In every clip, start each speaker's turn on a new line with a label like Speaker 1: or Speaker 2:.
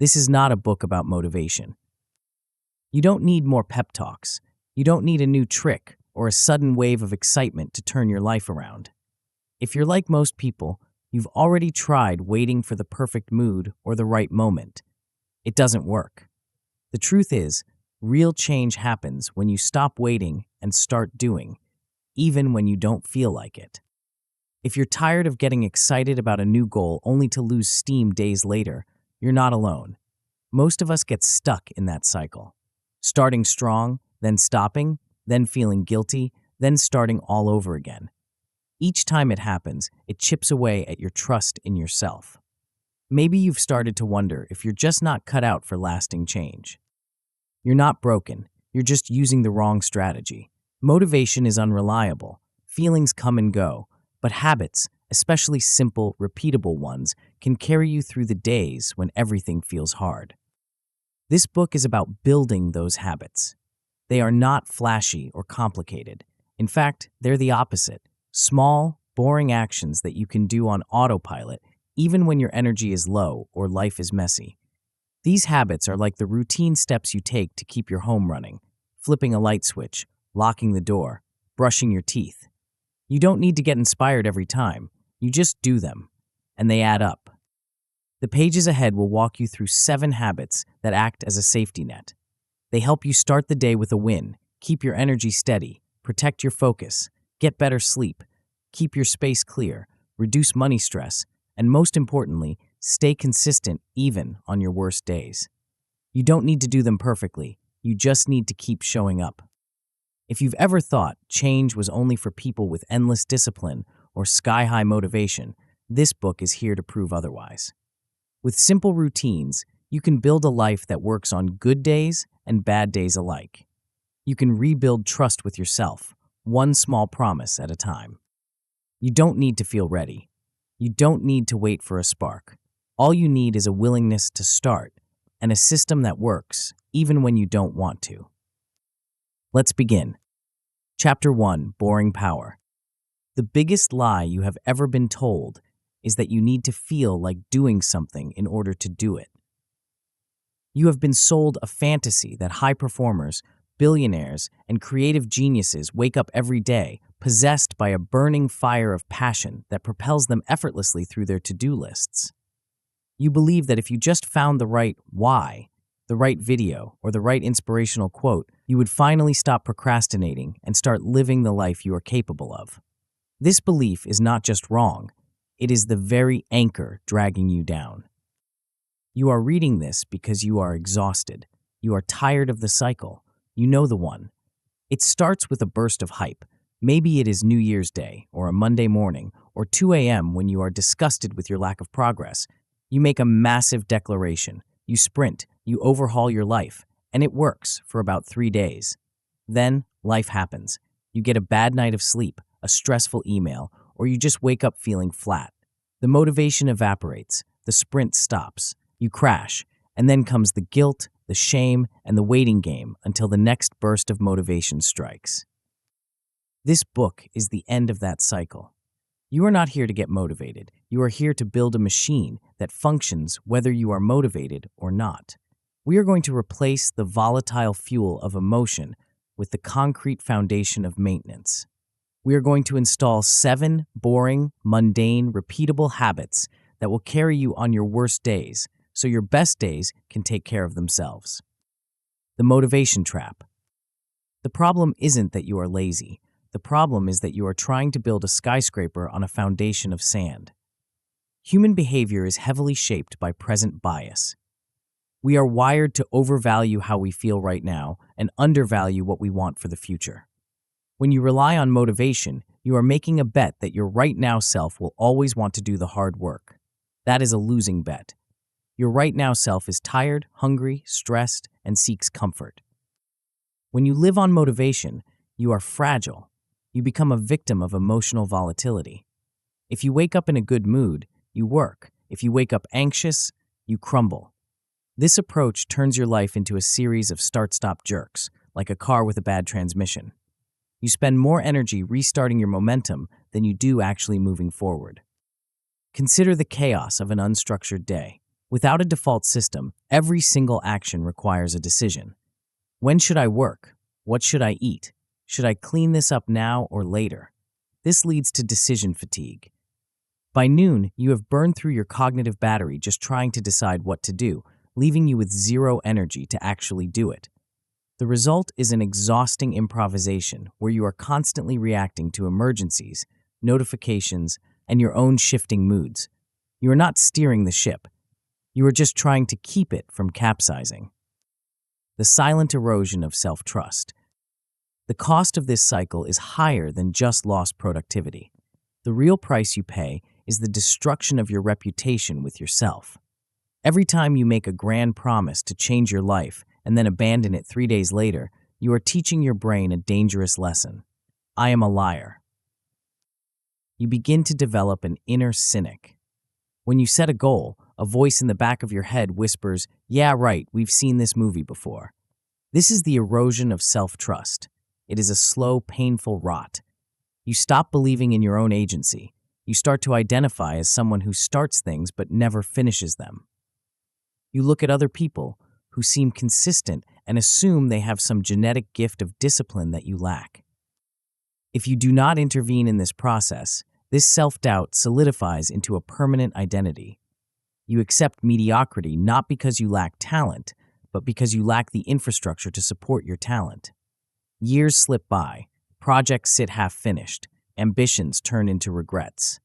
Speaker 1: This is not a book about motivation. You don't need more pep talks. You don't need a new trick or a sudden wave of excitement to turn your life around. If you're like most people, you've already tried waiting for the perfect mood or the right moment. It doesn't work. The truth is, real change happens when you stop waiting and start doing, even when you don't feel like it. If you're tired of getting excited about a new goal only to lose steam days later, you're not alone. Most of us get stuck in that cycle. Starting strong, then stopping, then feeling guilty, then starting all over again. Each time it happens, it chips away at your trust in yourself. Maybe you've started to wonder if you're just not cut out for lasting change. You're not broken, you're just using the wrong strategy. Motivation is unreliable, feelings come and go, but habits, especially simple, repeatable ones, can carry you through the days when everything feels hard. This book is about building those habits. They are not flashy or complicated. In fact, they're the opposite. Small, boring actions that you can do on autopilot even when your energy is low or life is messy. These habits are like the routine steps you take to keep your home running: flipping a light switch, locking the door, brushing your teeth. You don't need to get inspired every time. You just do them, and they add up. The pages ahead will walk you through 7 habits that act as a safety net. They help you start the day with a win, keep your energy steady, protect your focus, get better sleep, keep your space clear, reduce money stress, and most importantly, stay consistent even on your worst days. You don't need to do them perfectly, you just need to keep showing up. If you've ever thought change was only for people with endless discipline or sky-high motivation, this book is here to prove otherwise. With simple routines, you can build a life that works on good days and bad days alike. You can rebuild trust with yourself, one small promise at a time. You don't need to feel ready. You don't need to wait for a spark. All you need is a willingness to start and a system that works even when you don't want to. Let's begin. Chapter 1: Boring Power. The biggest lie you have ever been told is that you need to feel like doing something in order to do it. You have been sold a fantasy that high performers, billionaires, and creative geniuses wake up every day possessed by a burning fire of passion that propels them effortlessly through their to-do lists. You believe that if you just found the right why, the right video, or the right inspirational quote, you would finally stop procrastinating and start living the life you are capable of. This belief is not just wrong, it is the very anchor dragging you down. You are reading this because you are exhausted. You are tired of the cycle. You know the one. It starts with a burst of hype. Maybe it is New Year's Day, or a Monday morning, or 2 a.m. when you are disgusted with your lack of progress. You make a massive declaration. You sprint. You overhaul your life. And it works for about 3 days. Then, life happens. You get a bad night of sleep, a stressful email, or you just wake up feeling flat. The motivation evaporates. The sprint stops. You crash. And then comes the guilt, the shame, and the waiting game until the next burst of motivation strikes. This book is the end of that cycle. You are not here to get motivated. You are here to build a machine that functions whether you are motivated or not. We are going to replace the volatile fuel of emotion with the concrete foundation of maintenance. We are going to install 7 boring, mundane, repeatable habits that will carry you on your worst days so your best days can take care of themselves. The motivation trap. The problem isn't that you are lazy. The problem is that you are trying to build a skyscraper on a foundation of sand. Human behavior is heavily shaped by present bias. We are wired to overvalue how we feel right now and undervalue what we want for the future. When you rely on motivation, you are making a bet that your right now self will always want to do the hard work. That is a losing bet. Your right now self is tired, hungry, stressed, and seeks comfort. When you live on motivation, you are fragile. You become a victim of emotional volatility. If you wake up in a good mood, you work. If you wake up anxious, you crumble. This approach turns your life into a series of start-stop jerks, like a car with a bad transmission. You spend more energy restarting your momentum than you do actually moving forward. Consider the chaos of an unstructured day. Without a default system, every single action requires a decision. When should I work? What should I eat? Should I clean this up now or later? This leads to decision fatigue. By noon, you have burned through your cognitive battery just trying to decide what to do, leaving you with zero energy to actually do it. The result is an exhausting improvisation where you are constantly reacting to emergencies, notifications, and your own shifting moods. You are not steering the ship. You are just trying to keep it from capsizing. The silent erosion of self-trust. The cost of this cycle is higher than just lost productivity. The real price you pay is the destruction of your reputation with yourself. Every time you make a grand promise to change your life and then abandon it 3 days later, you are teaching your brain a dangerous lesson. I am a liar. You begin to develop an inner cynic. When you set a goal, a voice in the back of your head whispers, "Yeah, right, we've seen this movie before." This is the erosion of self-trust. It is a slow, painful rot. You stop believing in your own agency. You start to identify as someone who starts things but never finishes them. You look at other people who seem consistent and assume they have some genetic gift of discipline that you lack. If you do not intervene in this process, this self-doubt solidifies into a permanent identity. You accept mediocrity not because you lack talent, but because you lack the infrastructure to support your talent. Years slip by, projects sit half-finished, ambitions turn into regrets.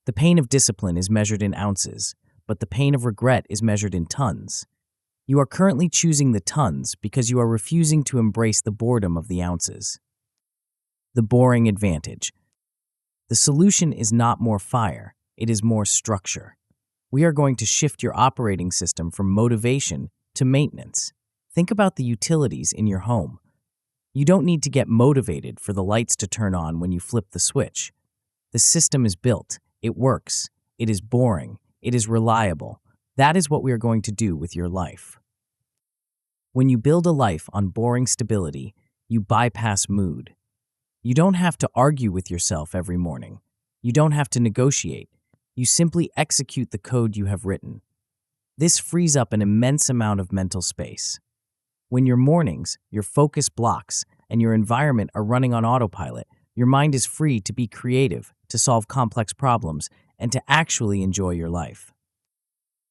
Speaker 1: The pain of discipline is measured in ounces, but the pain of regret is measured in tons. You are currently choosing the tons because you are refusing to embrace the boredom of the ounces. The boring advantage. The solution is not more fire, it is more structure. We are going to shift your operating system from motivation to maintenance. Think about the utilities in your home. You don't need to get motivated for the lights to turn on when you flip the switch. The system is built, it works, it is boring, it is reliable. That is what we are going to do with your life. When you build a life on boring stability, you bypass mood. You don't have to argue with yourself every morning. You don't have to negotiate. You simply execute the code you have written. This frees up an immense amount of mental space. When your mornings, your focus blocks, and your environment are running on autopilot, your mind is free to be creative, to solve complex problems, and to actually enjoy your life.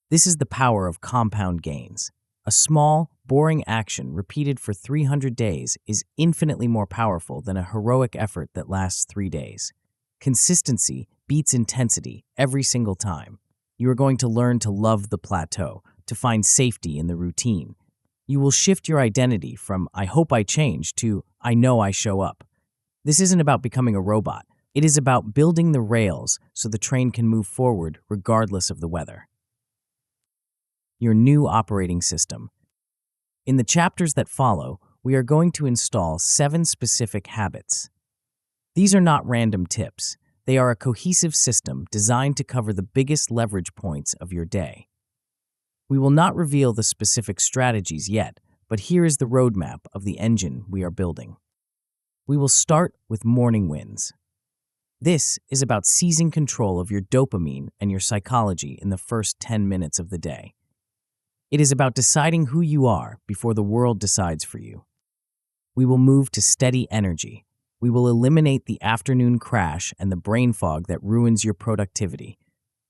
Speaker 1: This is the power of compound gains. A small, boring action repeated for 300 days is infinitely more powerful than a heroic effort that lasts 3 days. Consistency beats intensity every single time. You are going to learn to love the plateau, to find safety in the routine. You will shift your identity from "I hope I change" to "I know I show up." This isn't about becoming a robot. It is about building the rails so the train can move forward regardless of the weather. Your new operating system. In the chapters that follow, we are going to install 7 specific habits. These are not random tips. They are a cohesive system designed to cover the biggest leverage points of your day. We will not reveal the specific strategies yet, but here is the roadmap of the engine we are building. We will start with morning wins. This is about seizing control of your dopamine and your psychology in the first 10 minutes of the day. It is about deciding who you are before the world decides for you. We will move to steady energy. We will eliminate the afternoon crash and the brain fog that ruins your productivity.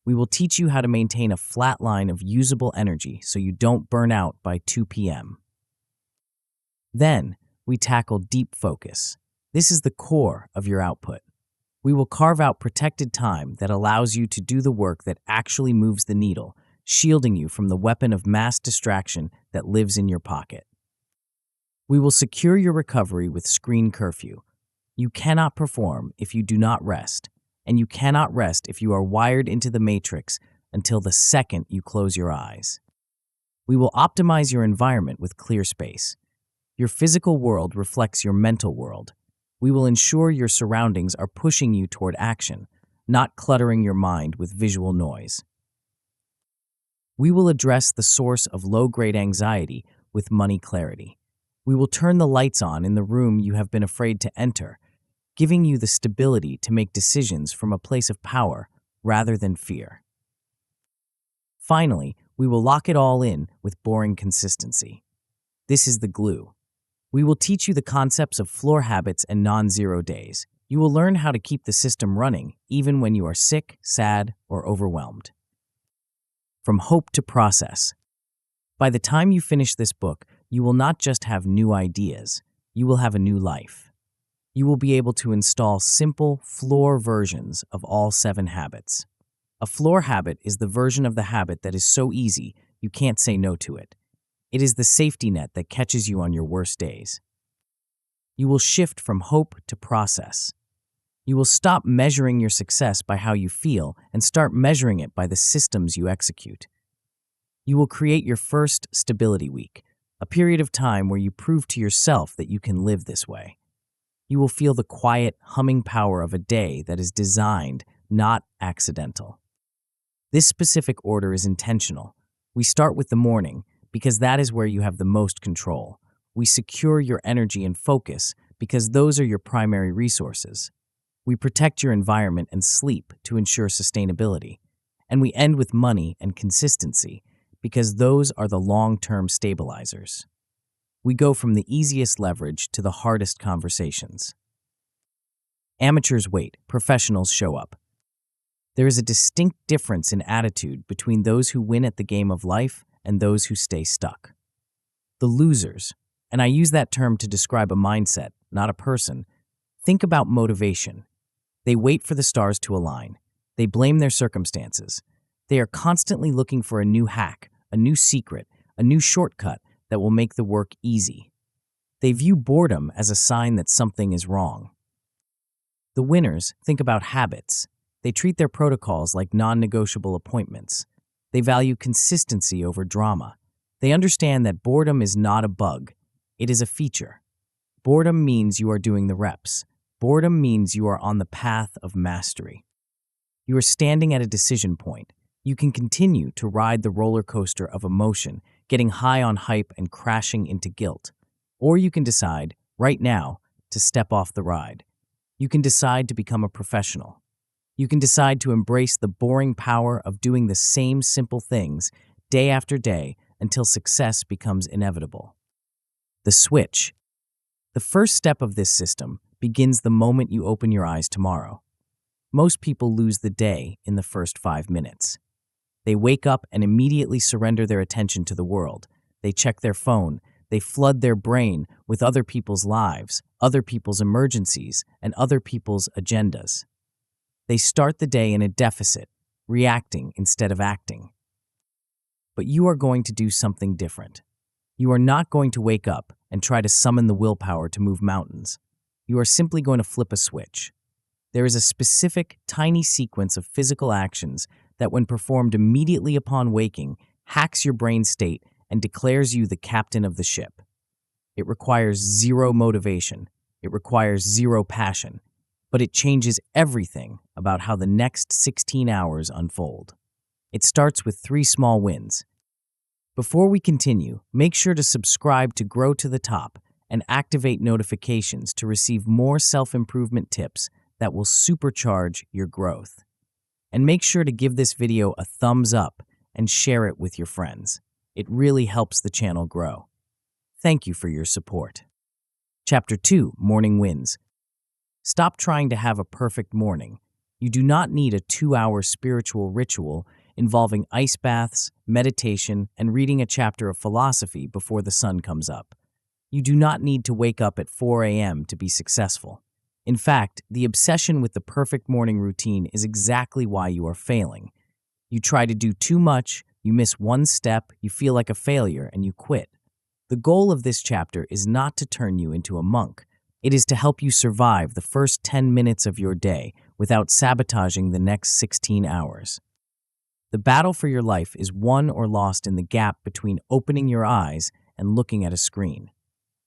Speaker 1: We will teach you how to maintain a flat line of usable energy so you don't burn out by 2 p.m. Then, we tackle deep focus. This is the core of your output. We will carve out protected time that allows you to do the work that actually moves the needle, shielding you from the weapon of mass distraction that lives in your pocket. We will secure your recovery with screen curfew. You cannot perform if you do not rest, and you cannot rest if you are wired into the matrix until the second you close your eyes. We will optimize your environment with clear space. Your physical world reflects your mental world. We will ensure your surroundings are pushing you toward action, not cluttering your mind with visual noise. We will address the source of low-grade anxiety with money clarity. We will turn the lights on in the room you have been afraid to enter, giving you the stability to make decisions from a place of power rather than fear. Finally, We will lock it all in with boring consistency. This is the glue. We will teach you the concepts of floor habits and non-zero days. You will learn how to keep the system running even when you are sick, sad, or overwhelmed. From hope to process. By the time you finish this book, you will not just have new ideas, you will have a new life. You will be able to install simple, floor versions of all 7 habits. A floor habit is the version of the habit that is so easy you can't say no to it. It is the safety net that catches you on your worst days. You will shift from hope to process. You will stop measuring your success by how you feel and start measuring it by the systems you execute. You will create your first stability week, a period of time where you prove to yourself that you can live this way. You will feel the quiet, humming power of a day that is designed, not accidental. This specific order is intentional. We start with the morning because that is where you have the most control. We secure your energy and focus because those are your primary resources. We protect your environment and sleep to ensure sustainability. And we end with money and consistency because those are the long-term stabilizers. We go from the easiest leverage to the hardest conversations. Amateurs wait, professionals show up. There is a distinct difference in attitude between those who win at the game of life and those who stay stuck. The losers, and I use that term to describe a mindset, not a person, think about motivation. They wait for the stars to align. They blame their circumstances. They are constantly looking for a new hack, a new secret, a new shortcut that will make the work easy. They view boredom as a sign that something is wrong. The winners think about habits. They treat their protocols like non-negotiable appointments. They value consistency over drama. They understand that boredom is not a bug. It is a feature. Boredom means you are doing the reps. Boredom means you are on the path of mastery. You are standing at a decision point. You can continue to ride the roller coaster of emotion, getting high on hype and crashing into guilt. Or you can decide, right now, to step off the ride. You can decide to become a professional. You can decide to embrace the boring power of doing the same simple things day after day until success becomes inevitable. The switch. The first step of this system begins the moment you open your eyes tomorrow. Most people lose the day in the first 5 minutes. They wake up and immediately surrender their attention to the world. They check their phone. They flood their brain with other people's lives, other people's emergencies, and other people's agendas. They start the day in a deficit, reacting instead of acting. But you are going to do something different. You are not going to wake up and try to summon the willpower to move mountains. You are simply going to flip a switch. There is a specific, tiny sequence of physical actions that, when performed immediately upon waking, hacks your brain state and declares you the captain of the ship. It requires zero motivation. It requires zero passion. But it changes everything about how the next 16 hours unfold. It starts with 3 small wins. Before we continue, make sure to subscribe to Grow to the Top and activate notifications to receive more self-improvement tips that will supercharge your growth. And make sure to give this video a thumbs up and share it with your friends. It really helps the channel grow. Thank you for your support. Chapter 2, Morning Wins. Stop trying to have a perfect morning. You do not need a 2-hour spiritual ritual involving ice baths, meditation, and reading a chapter of philosophy before the sun comes up. You do not need to wake up at 4 a.m. to be successful. In fact, the obsession with the perfect morning routine is exactly why you are failing. You try to do too much, you miss one step, you feel like a failure, and you quit. The goal of this chapter is not to turn you into a monk. It is to help you survive the first 10 minutes of your day without sabotaging the next 16 hours. The battle for your life is won or lost in the gap between opening your eyes and looking at a screen.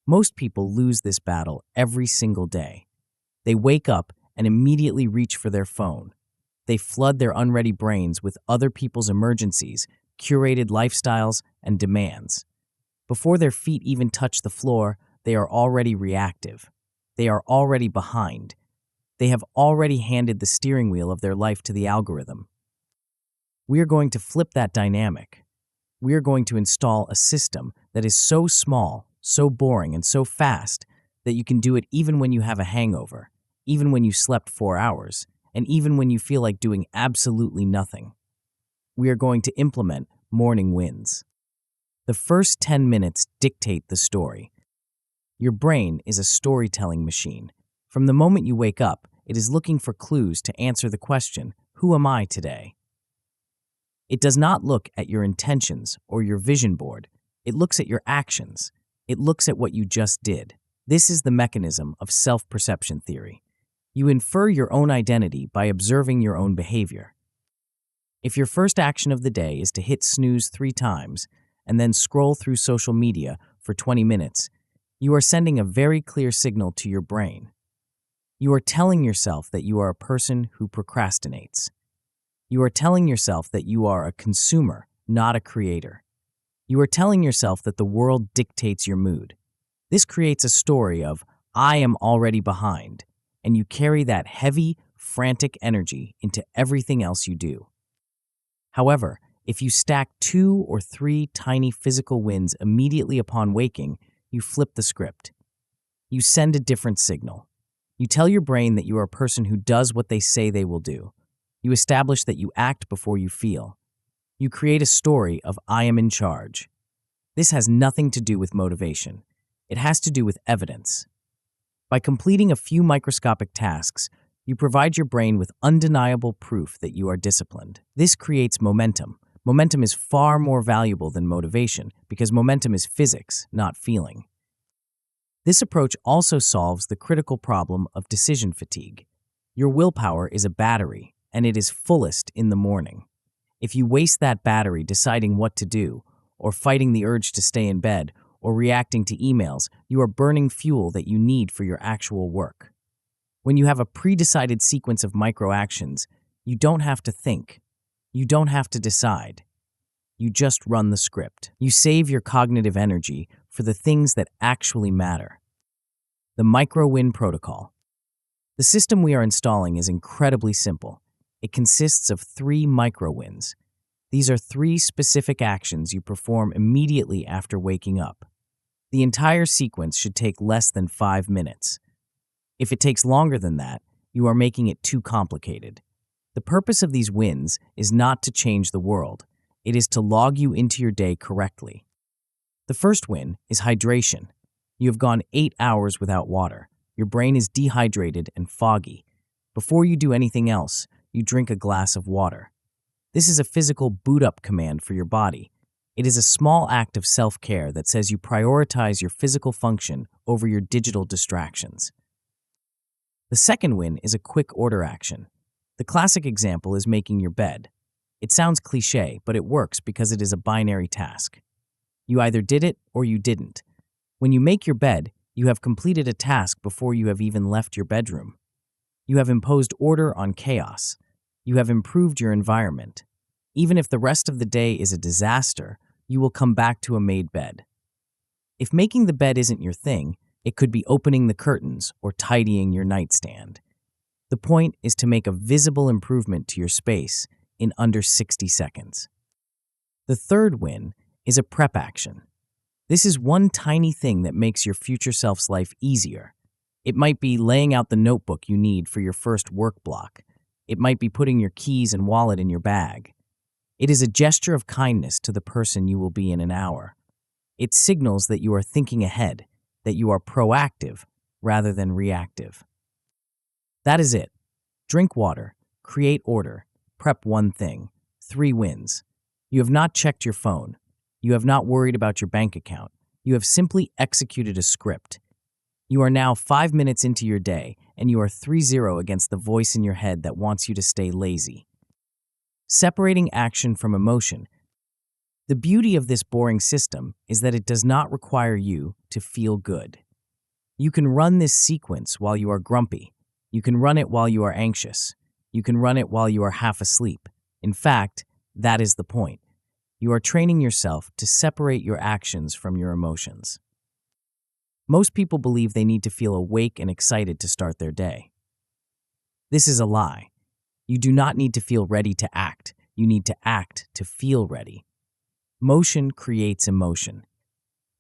Speaker 1: Most people lose this battle every single day. They wake up and immediately reach for their phone. They flood their unready brains with other people's emergencies, curated lifestyles, and demands. Before their feet even touch the floor, they are already reactive. They are already behind. They have already handed the steering wheel of their life to the algorithm. We are going to flip that dynamic. We are going to install a system that is so small, so boring, and so fast that you can do it even when you have a hangover, even when you slept 4 hours, and even when you feel like doing absolutely nothing. We are going to implement morning wins. The first 10 minutes dictate the story. Your brain is a storytelling machine. From the moment you wake up, it is looking for clues to answer the question, "Who am I today?" It does not look at your intentions or your vision board. It looks at your actions. It looks at what you just did. This is the mechanism of self-perception theory. You infer your own identity by observing your own behavior. If your first action of the day is to hit snooze 3 times and then scroll through social media for 20 minutes, you are sending a very clear signal to your brain. You are telling yourself that you are a person who procrastinates. You are telling yourself that you are a consumer, not a creator. You are telling yourself that the world dictates your mood. This creates a story of, "I am already behind," and you carry that heavy, frantic energy into everything else you do. However, if you stack 2 or 3 tiny physical wins immediately upon waking, you flip the script. You send a different signal. You tell your brain that you are a person who does what they say they will do. You establish that you act before you feel. You create a story of "I am in charge." This has nothing to do with motivation. It has to do with evidence. By completing a few microscopic tasks, you provide your brain with undeniable proof that you are disciplined. This creates momentum. Momentum is far more valuable than motivation because momentum is physics, not feeling. This approach also solves the critical problem of decision fatigue. Your willpower is a battery, and it is fullest in the morning. If you waste that battery deciding what to do, or fighting the urge to stay in bed, or reacting to emails, you are burning fuel that you need for your actual work. When you have a pre-decided sequence of micro-actions, you don't have to think. You don't have to decide. You just run the script. You save your cognitive energy for the things that actually matter. The micro-win protocol. The system we are installing is incredibly simple. It consists of 3 micro-wins. These are 3 specific actions you perform immediately after waking up. The entire sequence should take less than 5 minutes. If it takes longer than that, you are making it too complicated. The purpose of these wins is not to change the world. It is to log you into your day correctly. The first win is hydration. You have gone 8 hours without water. Your brain is dehydrated and foggy. Before you do anything else, you drink a glass of water. This is a physical boot-up command for your body. It is a small act of self-care that says you prioritize your physical function over your digital distractions. The second win is a quick order action. The classic example is making your bed. It sounds cliché, but it works because it is a binary task. You either did it or you didn't. When you make your bed, you have completed a task before you have even left your bedroom. You have imposed order on chaos. You have improved your environment. Even if the rest of the day is a disaster, you will come back to a made bed. If making the bed isn't your thing, it could be opening the curtains or tidying your nightstand. The point is to make a visible improvement to your space in under 60 seconds. The third win is a prep action. This is one tiny thing that makes your future self's life easier. It might be laying out the notebook you need for your first work block. It might be putting your keys and wallet in your bag. It is a gesture of kindness to the person you will be in an hour. It signals that you are thinking ahead, that you are proactive rather than reactive. That is it. Drink water, create order, prep one thing, 3 wins. You have not checked your phone. You have not worried about your bank account. You have simply executed a script. You are now 5 minutes into your day, and you are 3-0 against the voice in your head that wants you to stay lazy. Separating action from emotion. The beauty of this boring system is that it does not require you to feel good. You can run this sequence while you are grumpy. You can run it while you are anxious. You can run it while you are half asleep. In fact, that is the point. You are training yourself to separate your actions from your emotions. Most people believe they need to feel awake and excited to start their day. This is a lie. You do not need to feel ready to act. You need to act to feel ready. Motion creates emotion.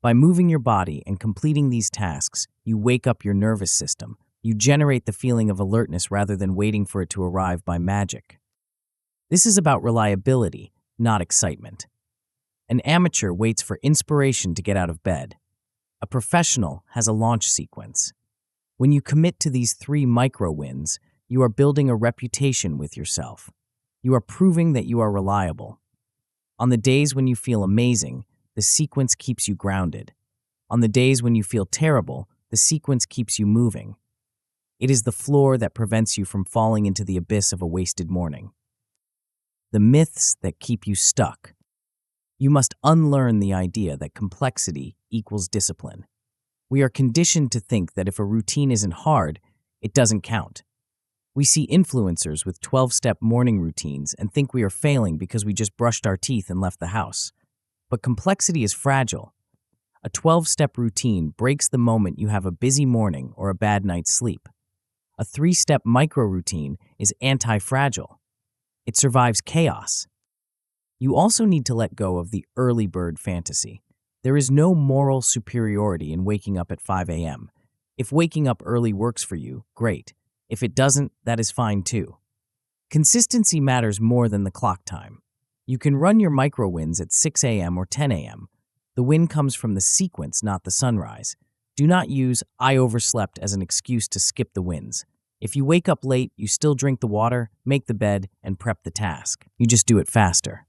Speaker 1: By moving your body and completing these tasks, you wake up your nervous system. You generate the feeling of alertness rather than waiting for it to arrive by magic. This is about reliability, not excitement. An amateur waits for inspiration to get out of bed. A professional has a launch sequence. When you commit to these 3 micro-wins, you are building a reputation with yourself. You are proving that you are reliable. On the days when you feel amazing, the sequence keeps you grounded. On the days when you feel terrible, the sequence keeps you moving. It is the floor that prevents you from falling into the abyss of a wasted morning. The myths that keep you stuck. You must unlearn the idea that complexity equals discipline. We are conditioned to think that if a routine isn't hard, it doesn't count. We see influencers with 12-step morning routines and think we are failing because we just brushed our teeth and left the house. But complexity is fragile. A 12-step routine breaks the moment you have a busy morning or a bad night's sleep. A 3-step micro-routine is anti-fragile. It survives chaos. You also need to let go of the early bird fantasy. There is no moral superiority in waking up at 5 a.m. If waking up early works for you, great. If it doesn't, that is fine too. Consistency matters more than the clock time. You can run your micro-wins at 6 a.m. or 10 a.m. The win comes from the sequence, not the sunrise. Do not use "I overslept" as an excuse to skip the wins. If you wake up late, you still drink the water, make the bed, and prep the task. You just do it faster.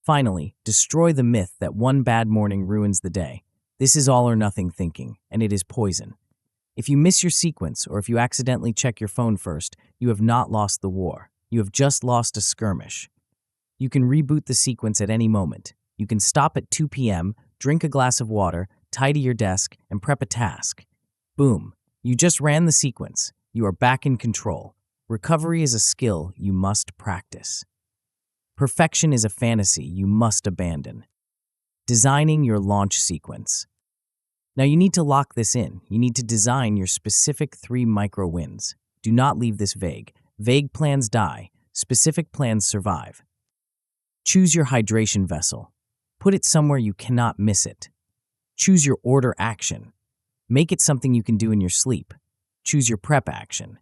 Speaker 1: Finally, destroy the myth that one bad morning ruins the day. This is all or nothing thinking, and it is poison. If you miss your sequence or if you accidentally check your phone first, you have not lost the war. You have just lost a skirmish. You can reboot the sequence at any moment. You can stop at 2 p.m., drink a glass of water, tidy your desk, and prep a task. Boom. You just ran the sequence. You are back in control. Recovery is a skill you must practice. Perfection is a fantasy you must abandon. Designing your launch sequence. Now you need to lock this in. You need to design your specific 3 micro-wins. Do not leave this vague. Vague plans die. Specific plans survive. Choose your hydration vessel. Put it somewhere you cannot miss it. Choose your order action. Make it something you can do in your sleep. Choose your prep action.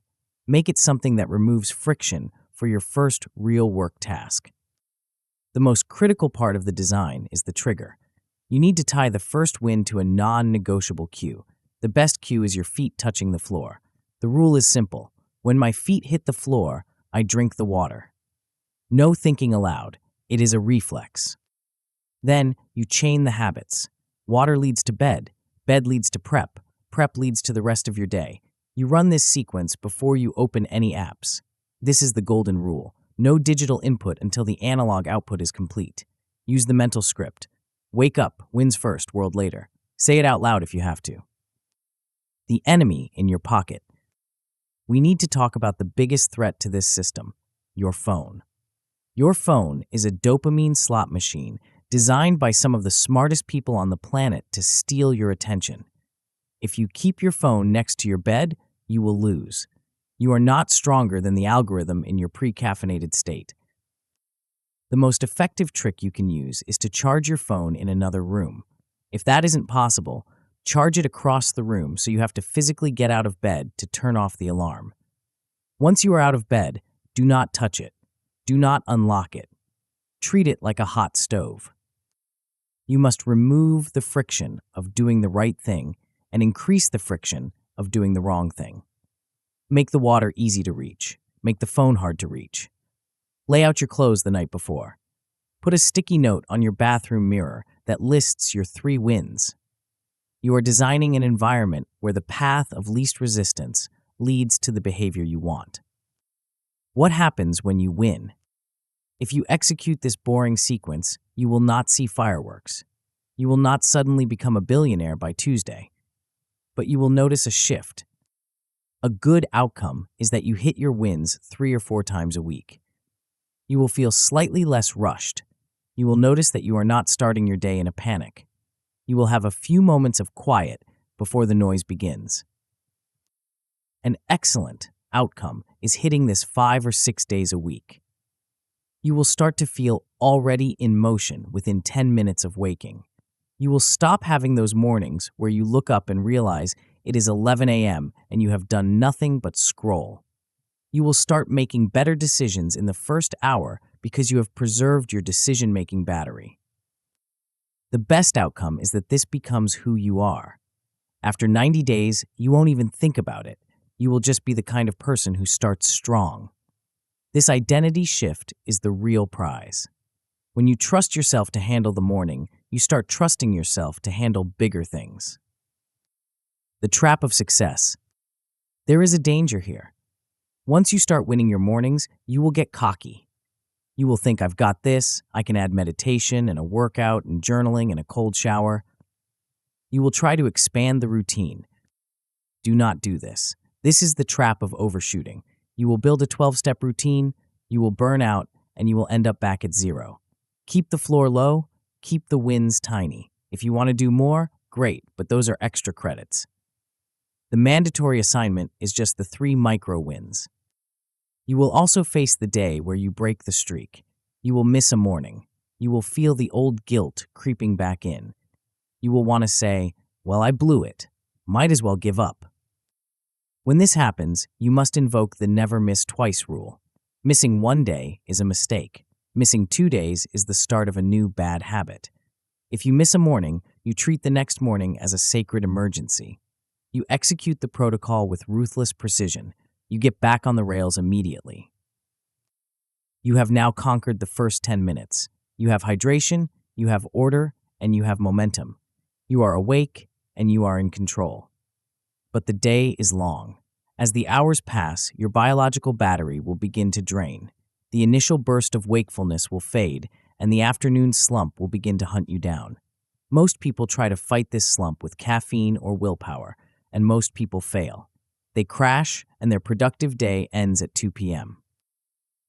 Speaker 1: Make it something that removes friction for your first real work task. The most critical part of the design is the trigger. You need to tie the first win to a non-negotiable cue. The best cue is your feet touching the floor. The rule is simple. When my feet hit the floor, I drink the water. No thinking aloud. It is a reflex. Then you chain the habits. Water leads to bed. Bed leads to prep. Prep leads to the rest of your day. You run this sequence before you open any apps. This is the golden rule. No digital input until the analog output is complete. Use the mental script. Wake up, wins first, world later. Say it out loud if you have to. The enemy in your pocket. We need to talk about the biggest threat to this system, your phone. Your phone is a dopamine slot machine designed by some of the smartest people on the planet to steal your attention. If you keep your phone next to your bed, you will lose. You are not stronger than the algorithm in your pre-caffeinated state. The most effective trick you can use is to charge your phone in another room. If that isn't possible, charge it across the room so you have to physically get out of bed to turn off the alarm. Once you are out of bed, do not touch it. Do not unlock it. Treat it like a hot stove. You must remove the friction of doing the right thing and increase the friction of doing the wrong thing. Make the water easy to reach. Make the phone hard to reach. Lay out your clothes the night before. Put a sticky note on your bathroom mirror that lists your 3 wins. You are designing an environment where the path of least resistance leads to the behavior you want. What happens when you win? If you execute this boring sequence, you will not see fireworks. You will not suddenly become a billionaire by Tuesday. But you will notice a shift. A good outcome is that you hit your wins 3 or 4 times a week. You will feel slightly less rushed. You will notice that you are not starting your day in a panic. You will have a few moments of quiet before the noise begins. An excellent outcome is hitting this 5 or 6 days a week. You will start to feel already in motion within 10 minutes of waking. You will stop having those mornings where you look up and realize it is 11 a.m. and you have done nothing but scroll. You will start making better decisions in the first hour because you have preserved your decision-making battery. The best outcome is that this becomes who you are. After 90 days, you won't even think about it. You will just be the kind of person who starts strong. This identity shift is the real prize. When you trust yourself to handle the morning, you start trusting yourself to handle bigger things. The trap of success. There is a danger here. Once you start winning your mornings, you will get cocky. You will think, I've got this, I can add meditation and a workout and journaling and a cold shower. You will try to expand the routine. Do not do this. This is the trap of overshooting. You will build a 12-step routine, you will burn out, and you will end up back at zero. Keep the floor low, keep the wins tiny. If you want to do more, great, but those are extra credits. The mandatory assignment is just the 3 micro wins. You will also face the day where you break the streak. You will miss a morning. You will feel the old guilt creeping back in. You will want to say, well, I blew it. Might as well give up. When this happens, you must invoke the never miss twice rule. Missing 1 day is a mistake. Missing 2 days is the start of a new bad habit. If you miss a morning, you treat the next morning as a sacred emergency. You execute the protocol with ruthless precision. You get back on the rails immediately. You have now conquered the first 10 minutes. You have hydration, you have order, and you have momentum. You are awake, and you are in control. But the day is long. As the hours pass, your biological battery will begin to drain. The initial burst of wakefulness will fade, and the afternoon slump will begin to hunt you down. Most people try to fight this slump with caffeine or willpower, and most people fail. They crash, and their productive day ends at 2 p.m.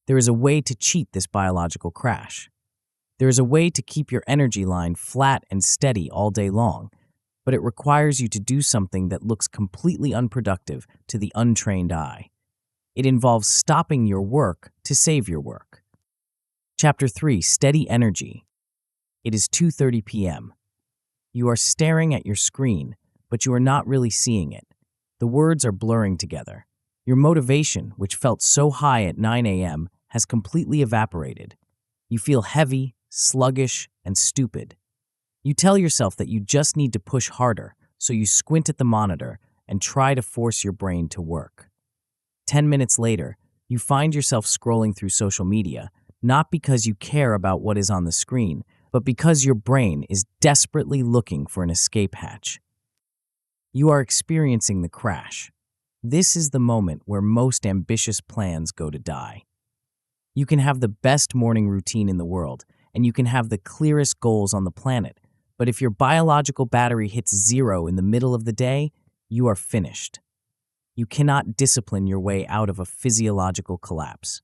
Speaker 1: There is a way to cheat this biological crash. There is a way to keep your energy line flat and steady all day long, but it requires you to do something that looks completely unproductive to the untrained eye. It involves stopping your work to save your work. Chapter 3, Steady Energy. It is 2:30 p.m. You are staring at your screen, but you are not really seeing it. The words are blurring together. Your motivation, which felt so high at 9 a.m., has completely evaporated. You feel heavy, sluggish, and stupid. You tell yourself that you just need to push harder, so you squint at the monitor and try to force your brain to work. 10 minutes later, you find yourself scrolling through social media, not because you care about what is on the screen, but because your brain is desperately looking for an escape hatch. You are experiencing the crash. This is the moment where most ambitious plans go to die. You can have the best morning routine in the world, and you can have the clearest goals on the planet, but if your biological battery hits zero in the middle of the day, you are finished. You cannot discipline your way out of a physiological collapse.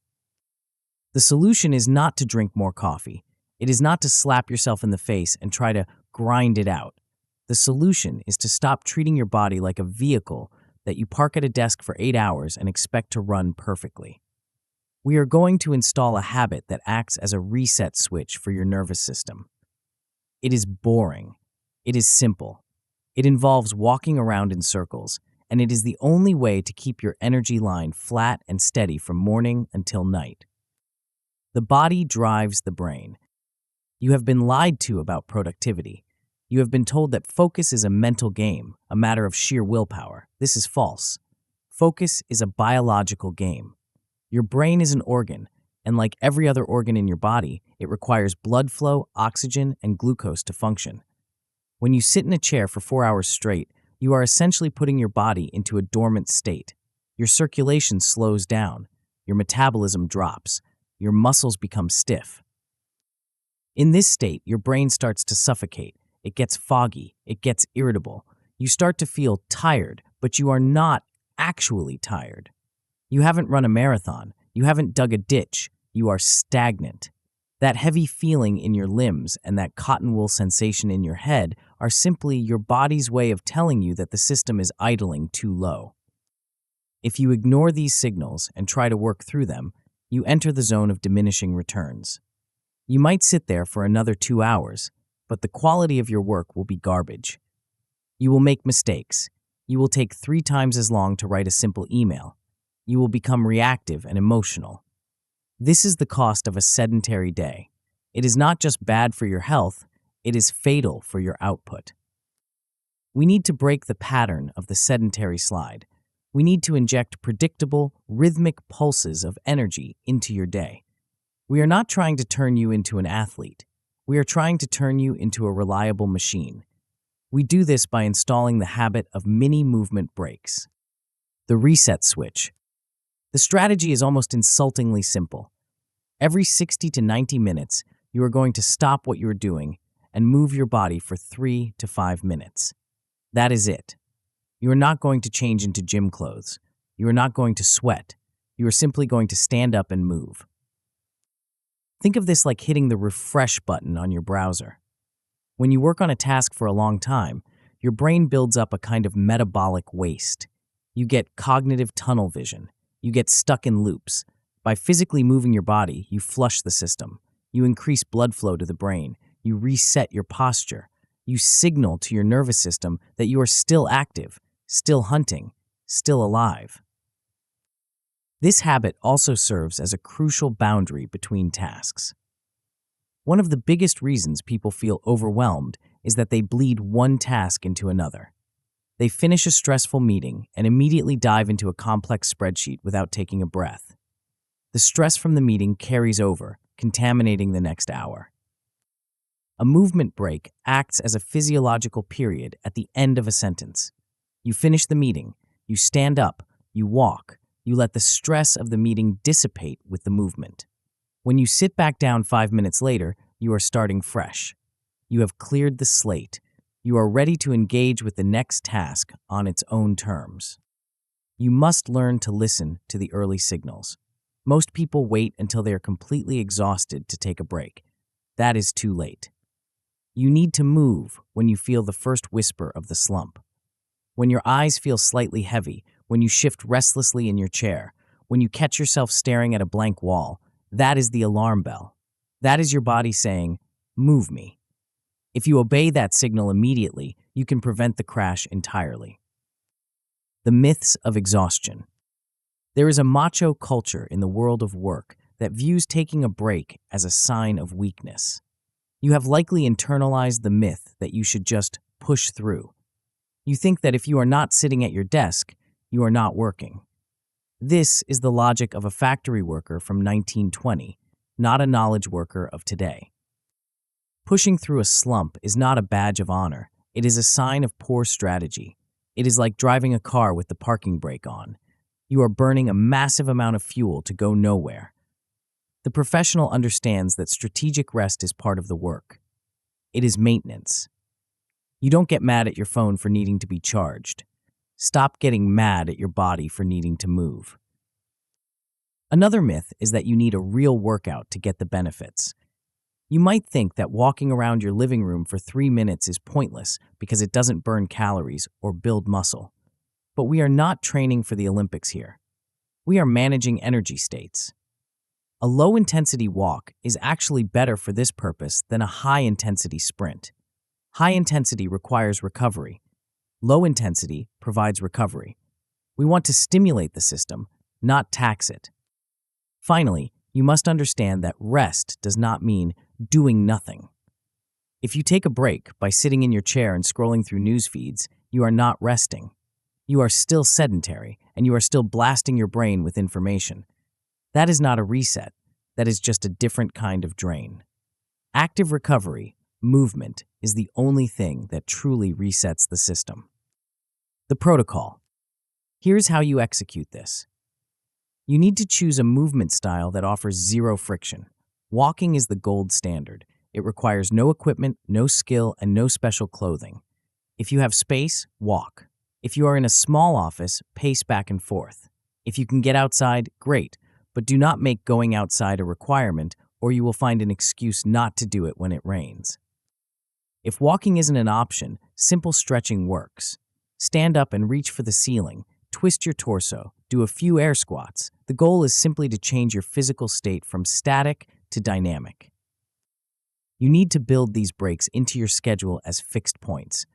Speaker 1: The solution is not to drink more coffee. It is not to slap yourself in the face and try to grind it out. The solution is to stop treating your body like a vehicle that you park at a desk for 8 hours and expect to run perfectly. We are going to install a habit that acts as a reset switch for your nervous system. It is boring. It is simple. It involves walking around in circles, and it is the only way to keep your energy line flat and steady from morning until night. The body drives the brain. You have been lied to about productivity. You have been told that focus is a mental game, a matter of sheer willpower. This is false. Focus is a biological game. Your brain is an organ, and like every other organ in your body, it requires blood flow, oxygen, and glucose to function. When you sit in a chair for 4 hours straight, you are essentially putting your body into a dormant state. Your circulation slows down, your metabolism drops, your muscles become stiff. In this state, your brain starts to suffocate. It gets foggy, it gets irritable. You start to feel tired, but you are not actually tired. You haven't run a marathon, you haven't dug a ditch, you are stagnant. That heavy feeling in your limbs and that cotton wool sensation in your head are simply your body's way of telling you that the system is idling too low. If you ignore these signals and try to work through them, you enter the zone of diminishing returns. You might sit there for another 2 hours, but the quality of your work will be garbage. You will make mistakes. You will take 3 times as long to write a simple email. You will become reactive and emotional. This is the cost of a sedentary day. It is not just bad for your health, it is fatal for your output. We need to break the pattern of the sedentary slide. We need to inject predictable, rhythmic pulses of energy into your day. We are not trying to turn you into an athlete. We are trying to turn you into a reliable machine. We do this by installing the habit of mini movement breaks. The reset switch. The strategy is almost insultingly simple. Every 60 to 90 minutes, you are going to stop what you are doing and move your body for 3 to 5 minutes. That is it. You are not going to change into gym clothes. You are not going to sweat. You are simply going to stand up and move. Think of this like hitting the refresh button on your browser. When you work on a task for a long time, your brain builds up a kind of metabolic waste. You get cognitive tunnel vision. You get stuck in loops. By physically moving your body, you flush the system. You increase blood flow to the brain. You reset your posture. You signal to your nervous system that you are still active, still hunting, still alive. This habit also serves as a crucial boundary between tasks. One of the biggest reasons people feel overwhelmed is that they bleed one task into another. They finish a stressful meeting and immediately dive into a complex spreadsheet without taking a breath. The stress from the meeting carries over, contaminating the next hour. A movement break acts as a physiological period at the end of a sentence. You finish the meeting, you stand up, you walk, you let the stress of the meeting dissipate with the movement. When you sit back down 5 minutes later, you are starting fresh. You have cleared the slate. You are ready to engage with the next task on its own terms. You must learn to listen to the early signals. Most people wait until they are completely exhausted to take a break. That is too late. You need to move when you feel the first whisper of the slump. When your eyes feel slightly heavy, when you shift restlessly in your chair, when you catch yourself staring at a blank wall, that is the alarm bell. That is your body saying, "Move me." If you obey that signal immediately, you can prevent the crash entirely. The myths of exhaustion. There is a macho culture in the world of work that views taking a break as a sign of weakness. You have likely internalized the myth that you should just push through. You think that if you are not sitting at your desk, you are not working. This is the logic of a factory worker from 1920, not a knowledge worker of today. Pushing through a slump is not a badge of honor. It is a sign of poor strategy. It is like driving a car with the parking brake on. You are burning a massive amount of fuel to go nowhere. The professional understands that strategic rest is part of the work. It is maintenance. You don't get mad at your phone for needing to be charged. Stop getting mad at your body for needing to move. Another myth is that you need a real workout to get the benefits. You might think that walking around your living room for 3 minutes is pointless because it doesn't burn calories or build muscle. But we are not training for the Olympics here. We are managing energy states. A low-intensity walk is actually better for this purpose than a high-intensity sprint. High intensity requires recovery. Low intensity provides recovery. We want to stimulate the system, not tax it. Finally, you must understand that rest does not mean doing nothing. If you take a break by sitting in your chair and scrolling through news feeds, you are not resting. You are still sedentary, and you are still blasting your brain with information. That is not a reset. That is just a different kind of drain. Active recovery, movement, is the only thing that truly resets the system. The protocol. Here's how you execute this. You need to choose a movement style that offers zero friction. Walking is the gold standard. It requires no equipment, no skill, and no special clothing. If you have space, walk. If you are in a small office, pace back and forth. If you can get outside, great, but do not make going outside a requirement, or you will find an excuse not to do it when it rains. If walking isn't an option, simple stretching works. Stand up and reach for the ceiling. Twist your torso. do a few air squats. The goal is simply to change your physical state from static to dynamic. You need to build these breaks into your schedule as fixed points.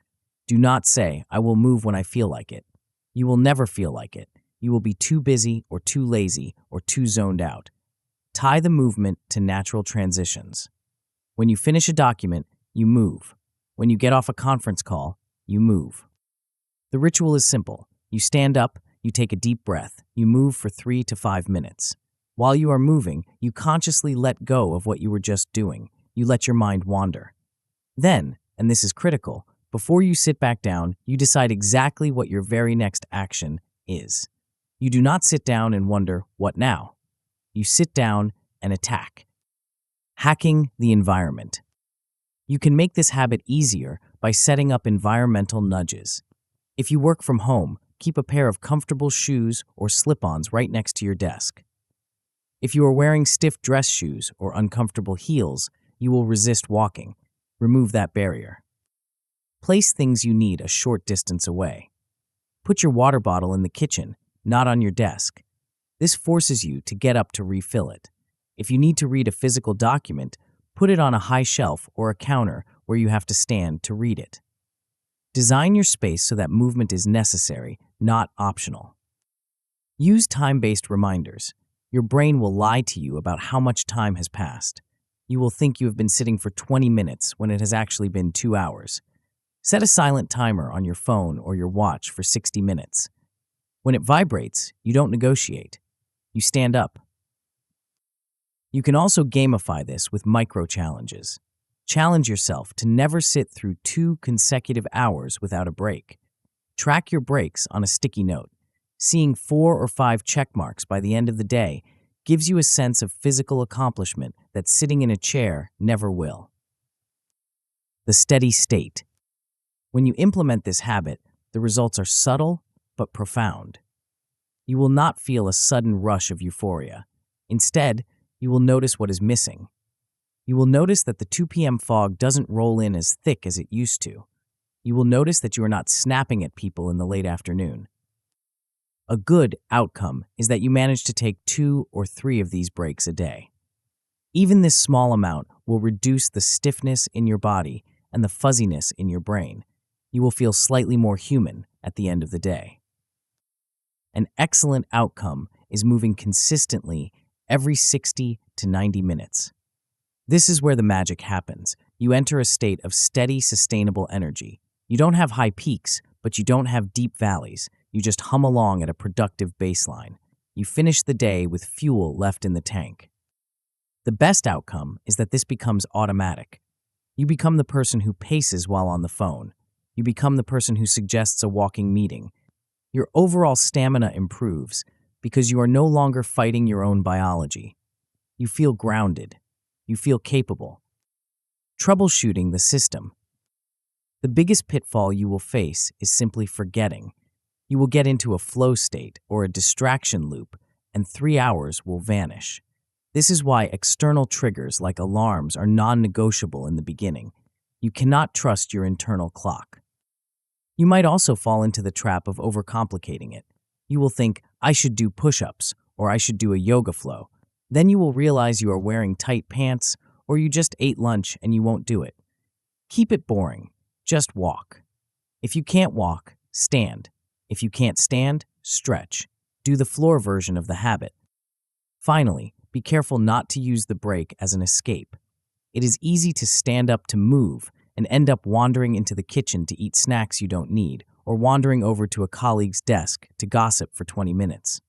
Speaker 1: Do not say, "I will move when I feel like it." You will never feel like it. You will be too busy or too lazy or too zoned out. Tie the movement to natural transitions. When you finish a document, you move. When you get off a conference call, you move. The ritual is simple. You stand up, you take a deep breath, you move for 3 to 5 minutes. While you are moving, you consciously let go of what you were just doing. You let your mind wander. Then, and this is critical, before you sit back down, you decide exactly what your very next action is. You do not sit down and wonder, "What now?" You sit down and attack. Hacking the environment. You can make this habit easier by setting up environmental nudges. If you work from home, keep a pair of comfortable shoes or slip-ons right next to your desk. If you are wearing stiff dress shoes or uncomfortable heels, you will resist walking. Remove that barrier. Place things you need a short distance away. Put your water bottle in the kitchen, not on your desk. This forces you to get up to refill it. If you need to read a physical document, put it on a high shelf or a counter where you have to stand to read it. Design your space so that movement is necessary, not optional. Use time-based reminders. Your brain will lie to you about how much time has passed. You will think you have been sitting for 20 minutes when it has actually been 2 hours. Set a silent timer on your phone or your watch for 60 minutes. When it vibrates, you don't negotiate. You stand up. You can also gamify this with micro-challenges. Challenge yourself to never sit through 2 consecutive hours without a break. Track your breaks on a sticky note. Seeing 4 or 5 check marks by the end of the day gives you a sense of physical accomplishment that sitting in a chair never will. The steady state. When you implement this habit, the results are subtle but profound. You will not feel a sudden rush of euphoria. Instead, you will notice what is missing. You will notice that the 2 p.m. fog doesn't roll in as thick as it used to. You will notice that you are not snapping at people in the late afternoon. A good outcome is that you manage to take 2 or 3 of these breaks a day. Even this small amount will reduce the stiffness in your body and the fuzziness in your brain. You will feel slightly more human at the end of the day. An excellent outcome is moving consistently every 60 to 90 minutes. This is where the magic happens. You enter a state of steady, sustainable energy. You don't have high peaks, but you don't have deep valleys. You just hum along at a productive baseline. You finish the day with fuel left in the tank. The best outcome is that this becomes automatic. You become the person who paces while on the phone. You become the person who suggests a walking meeting. Your overall stamina improves because you are no longer fighting your own biology. You feel grounded. You feel capable. Troubleshooting the system. The biggest pitfall you will face is simply forgetting. You will get into a flow state or a distraction loop, and 3 hours will vanish. This is why external triggers like alarms are non-negotiable in the beginning. You cannot trust your internal clock. You might also fall into the trap of overcomplicating it. You will think, "I should do push-ups," or "I should do a yoga flow." Then you will realize you are wearing tight pants, or you just ate lunch and you won't do it. Keep it boring. Just walk. If you can't walk, stand. If you can't stand, stretch. Do the floor version of the habit. Finally, be careful not to use the break as an escape. It is easy to stand up to move and end up wandering into the kitchen to eat snacks you don't need, or wandering over to a colleague's desk to gossip for 20 minutes.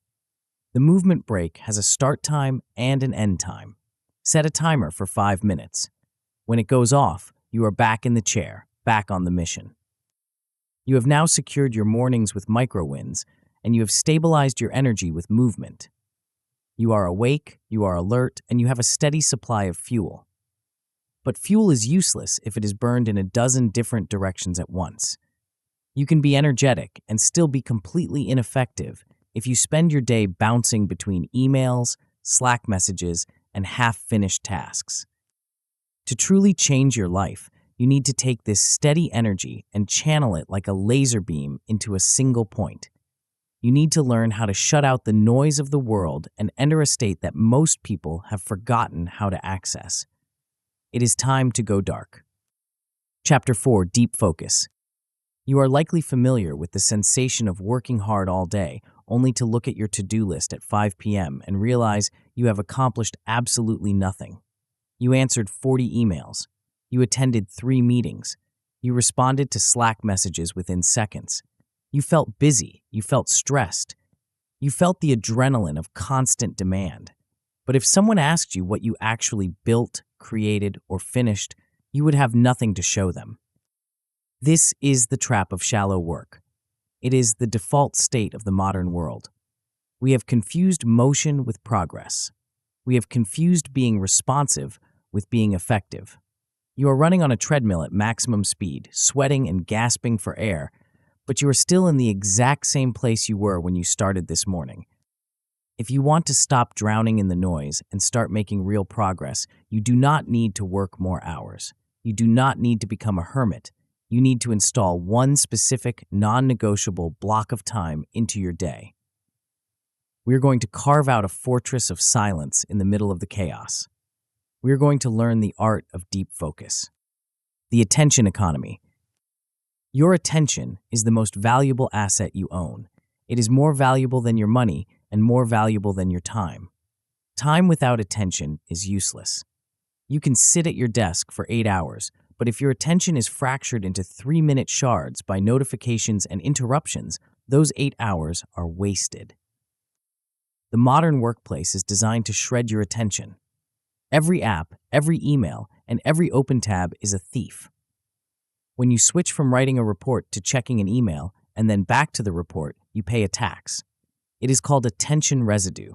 Speaker 1: The movement break has a start time and an end time. Set a timer for 5 minutes. When it goes off, you are back in the chair, back on the mission. You have now secured your mornings with micro-wins, and you have stabilized your energy with movement. You are awake, you are alert, and you have a steady supply of fuel. But fuel is useless if it is burned in a dozen different directions at once. You can be energetic and still be completely ineffective if you spend your day bouncing between emails, Slack messages, and half-finished tasks. To truly change your life, you need to take this steady energy and channel it like a laser beam into a single point. You need to learn how to shut out the noise of the world and enter a state that most people have forgotten how to access. It is time to go dark. Chapter 4: Deep Focus. You are likely familiar with the sensation of working hard all day, only to look at your to-do list at 5 p.m. and realize you have accomplished absolutely nothing. You answered 40 emails. You attended 3 meetings. You responded to Slack messages within seconds. You felt busy. You felt stressed. You felt the adrenaline of constant demand. But if someone asked you what you actually built, created, or finished, you would have nothing to show them. This is the trap of shallow work. It is the default state of the modern world. We have confused motion with progress. We have confused being responsive with being effective. You are running on a treadmill at maximum speed, sweating and gasping for air, but you are still in the exact same place you were when you started this morning. If you want to stop drowning in the noise and start making real progress, you do not need to work more hours. You do not need to become a hermit. You need to install one specific, non-negotiable block of time into your day. We are going to carve out a fortress of silence in the middle of the chaos. We are going to learn the art of deep focus. The attention economy. Your attention is the most valuable asset you own. It is more valuable than your money and more valuable than your time. Time without attention is useless. You can sit at your desk for 8 hours, but if your attention is fractured into 3-minute shards by notifications and interruptions, those 8 hours are wasted. The modern workplace is designed to shred your attention. Every app, every email, and every open tab is a thief. When you switch from writing a report to checking an email and then back to the report, you pay a tax. It is called attention residue.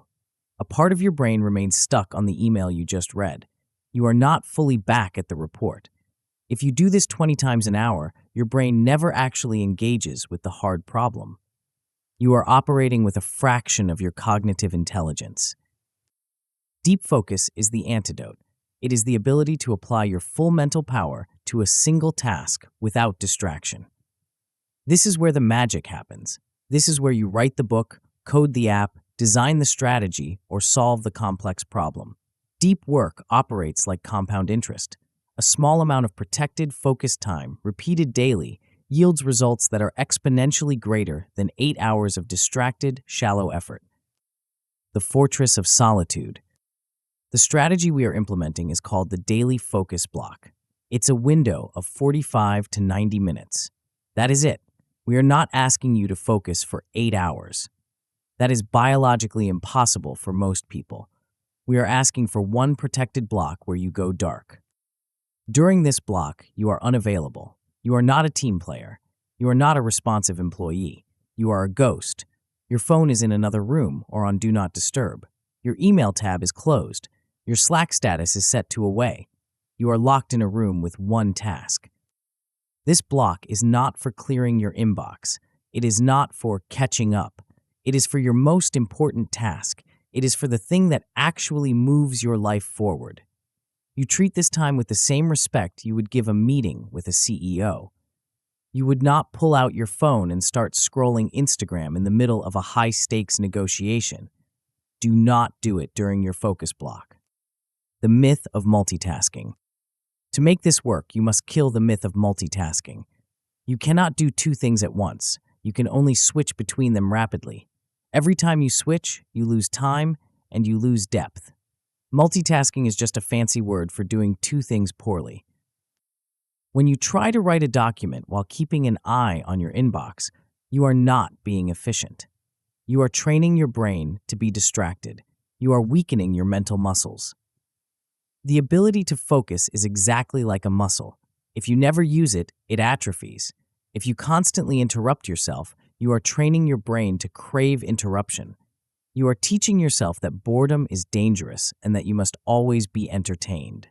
Speaker 1: A part of your brain remains stuck on the email you just read. You are not fully back at the report. If you do this 20 times an hour, your brain never actually engages with the hard problem. You are operating with a fraction of your cognitive intelligence. Deep focus is the antidote. It is the ability to apply your full mental power to a single task without distraction. This is where the magic happens. This is where you write the book, code the app, design the strategy, or solve the complex problem. Deep work operates like compound interest. A small amount of protected, focused time, repeated daily, yields results that are exponentially greater than 8 hours of distracted, shallow effort. The fortress of solitude. The strategy we are implementing is called the daily focus block. It's a window of 45 to 90 minutes. That is it. We are not asking you to focus for 8 hours. That is biologically impossible for most people. We are asking for one protected block where you go dark. During this block, you are unavailable. You are not a team player. You are not a responsive employee. You are a ghost. Your phone is in another room or on Do Not Disturb. Your email tab is closed. Your Slack status is set to away. You are locked in a room with one task. This block is not for clearing your inbox. It is not for catching up. It is for your most important task. It is for the thing that actually moves your life forward. You treat this time with the same respect you would give a meeting with a CEO. You would not pull out your phone and start scrolling Instagram in the middle of a high-stakes negotiation. Do not do it during your focus block. The myth of multitasking. To make this work, you must kill the myth of multitasking. You cannot do 2 things at once. You can only switch between them rapidly. Every time you switch, you lose time and you lose depth. Multitasking is just a fancy word for doing 2 things poorly. When you try to write a document while keeping an eye on your inbox, you are not being efficient. You are training your brain to be distracted. You are weakening your mental muscles. The ability to focus is exactly like a muscle. If you never use it, it atrophies. If you constantly interrupt yourself, you are training your brain to crave interruption. You are teaching yourself that boredom is dangerous and that you must always be entertained.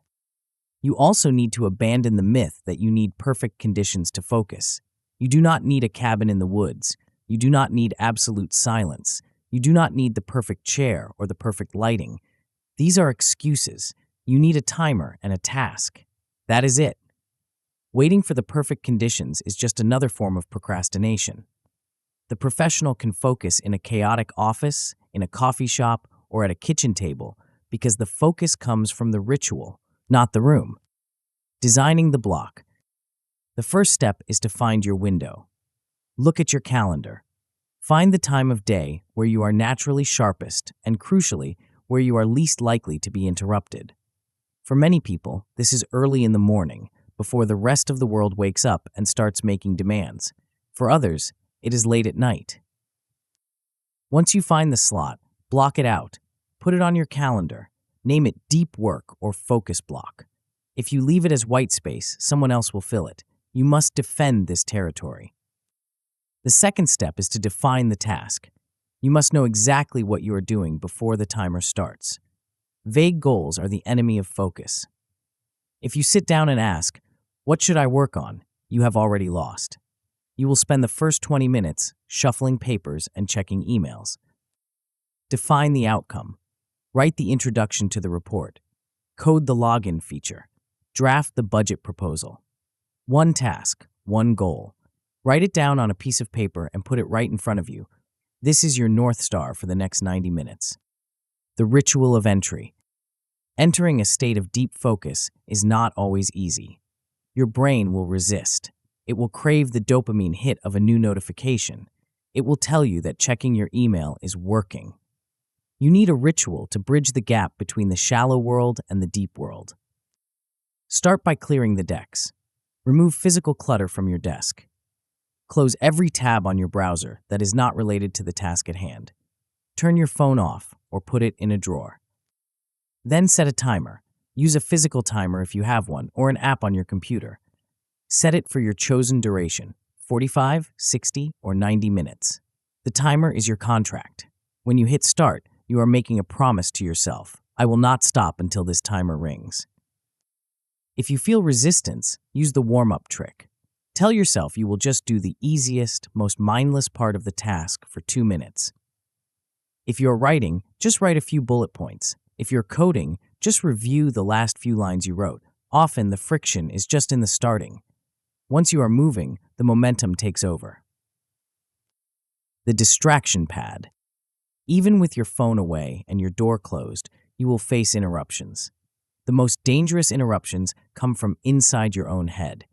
Speaker 1: You also need to abandon the myth that you need perfect conditions to focus. You do not need a cabin in the woods. You do not need absolute silence. You do not need the perfect chair or the perfect lighting. These are excuses. You need a timer and a task. That is it. Waiting for the perfect conditions is just another form of procrastination. The professional can focus in a chaotic office, in a coffee shop, or at a kitchen table because the focus comes from the ritual, not the room. Designing the block. The first step is to find your window. Look at your calendar. Find the time of day where you are naturally sharpest and, crucially, where you are least likely to be interrupted. For many people, this is early in the morning, before the rest of the world wakes up and starts making demands. For others, it is late at night. Once you find the slot, block it out. Put it on your calendar. Name it deep work or focus block. If you leave it as white space, someone else will fill it. You must defend this territory. The second step is to define the task. You must know exactly what you are doing before the timer starts. Vague goals are the enemy of focus. If you sit down and ask, "What should I work on?" you have already lost. You will spend the first 20 minutes shuffling papers and checking emails. Define the outcome. Write the introduction to the report. Code the login feature. Draft the budget proposal. One task, one goal. Write it down on a piece of paper and put it right in front of you. This is your North Star for the next 90 minutes. The ritual of entry. Entering a state of deep focus is not always easy. Your brain will resist. It will crave the dopamine hit of a new notification. It will tell you that checking your email is working. You need a ritual to bridge the gap between the shallow world and the deep world. Start by clearing the decks. Remove physical clutter from your desk. Close every tab on your browser that is not related to the task at hand. Turn your phone off or put it in a drawer. Then set a timer. Use a physical timer if you have one, or an app on your computer. Set it for your chosen duration, 45, 60, or 90 minutes. The timer is your contract. When you hit start, you are making a promise to yourself. I will not stop until this timer rings. If you feel resistance, use the warm-up trick. Tell yourself you will just do the easiest, most mindless part of the task for 2 minutes. If you're writing, just write a few bullet points. If you're coding, just review the last few lines you wrote. Often, the friction is just in the starting. Once you are moving, the momentum takes over. The distraction pad. Even with your phone away and your door closed, you will face interruptions. The most dangerous interruptions come from inside your own head.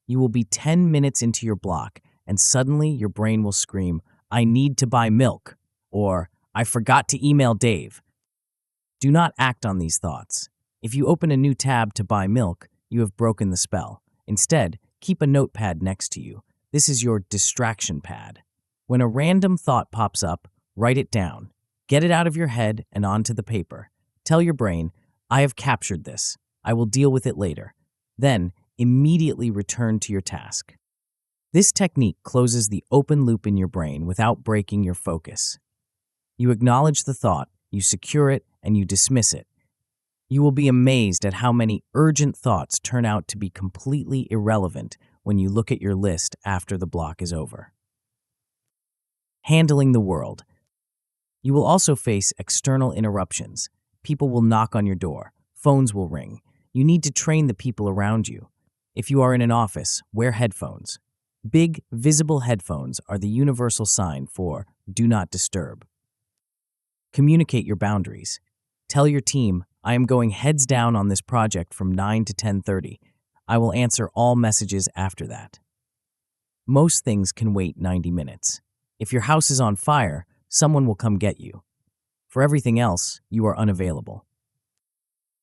Speaker 1: You will be 10 minutes into your block, and suddenly your brain will scream, "I need to buy milk," or "I forgot to email Dave." Do not act on these thoughts. If you open a new tab to buy milk, you have broken the spell. Instead, keep a notepad next to you. This is your distraction pad. When a random thought pops up, write it down. Get it out of your head and onto the paper. Tell your brain, "I have captured this. I will deal with it later." Then, immediately return to your task. This technique closes the open loop in your brain without breaking your focus. You acknowledge the thought, you secure it, and you dismiss it. You will be amazed at how many urgent thoughts turn out to be completely irrelevant when you look at your list after the block is over. Handling the world. You will also face external interruptions. People will knock on your door. Phones will ring. You need to train the people around you. If you are in an office, wear headphones. Big, visible headphones are the universal sign for "do not disturb." Communicate your boundaries. Tell your team, "I am going heads down on this project from 9 to 10:30. I will answer all messages after that." Most things can wait 90 minutes. If your house is on fire, someone will come get you. For everything else, you are unavailable.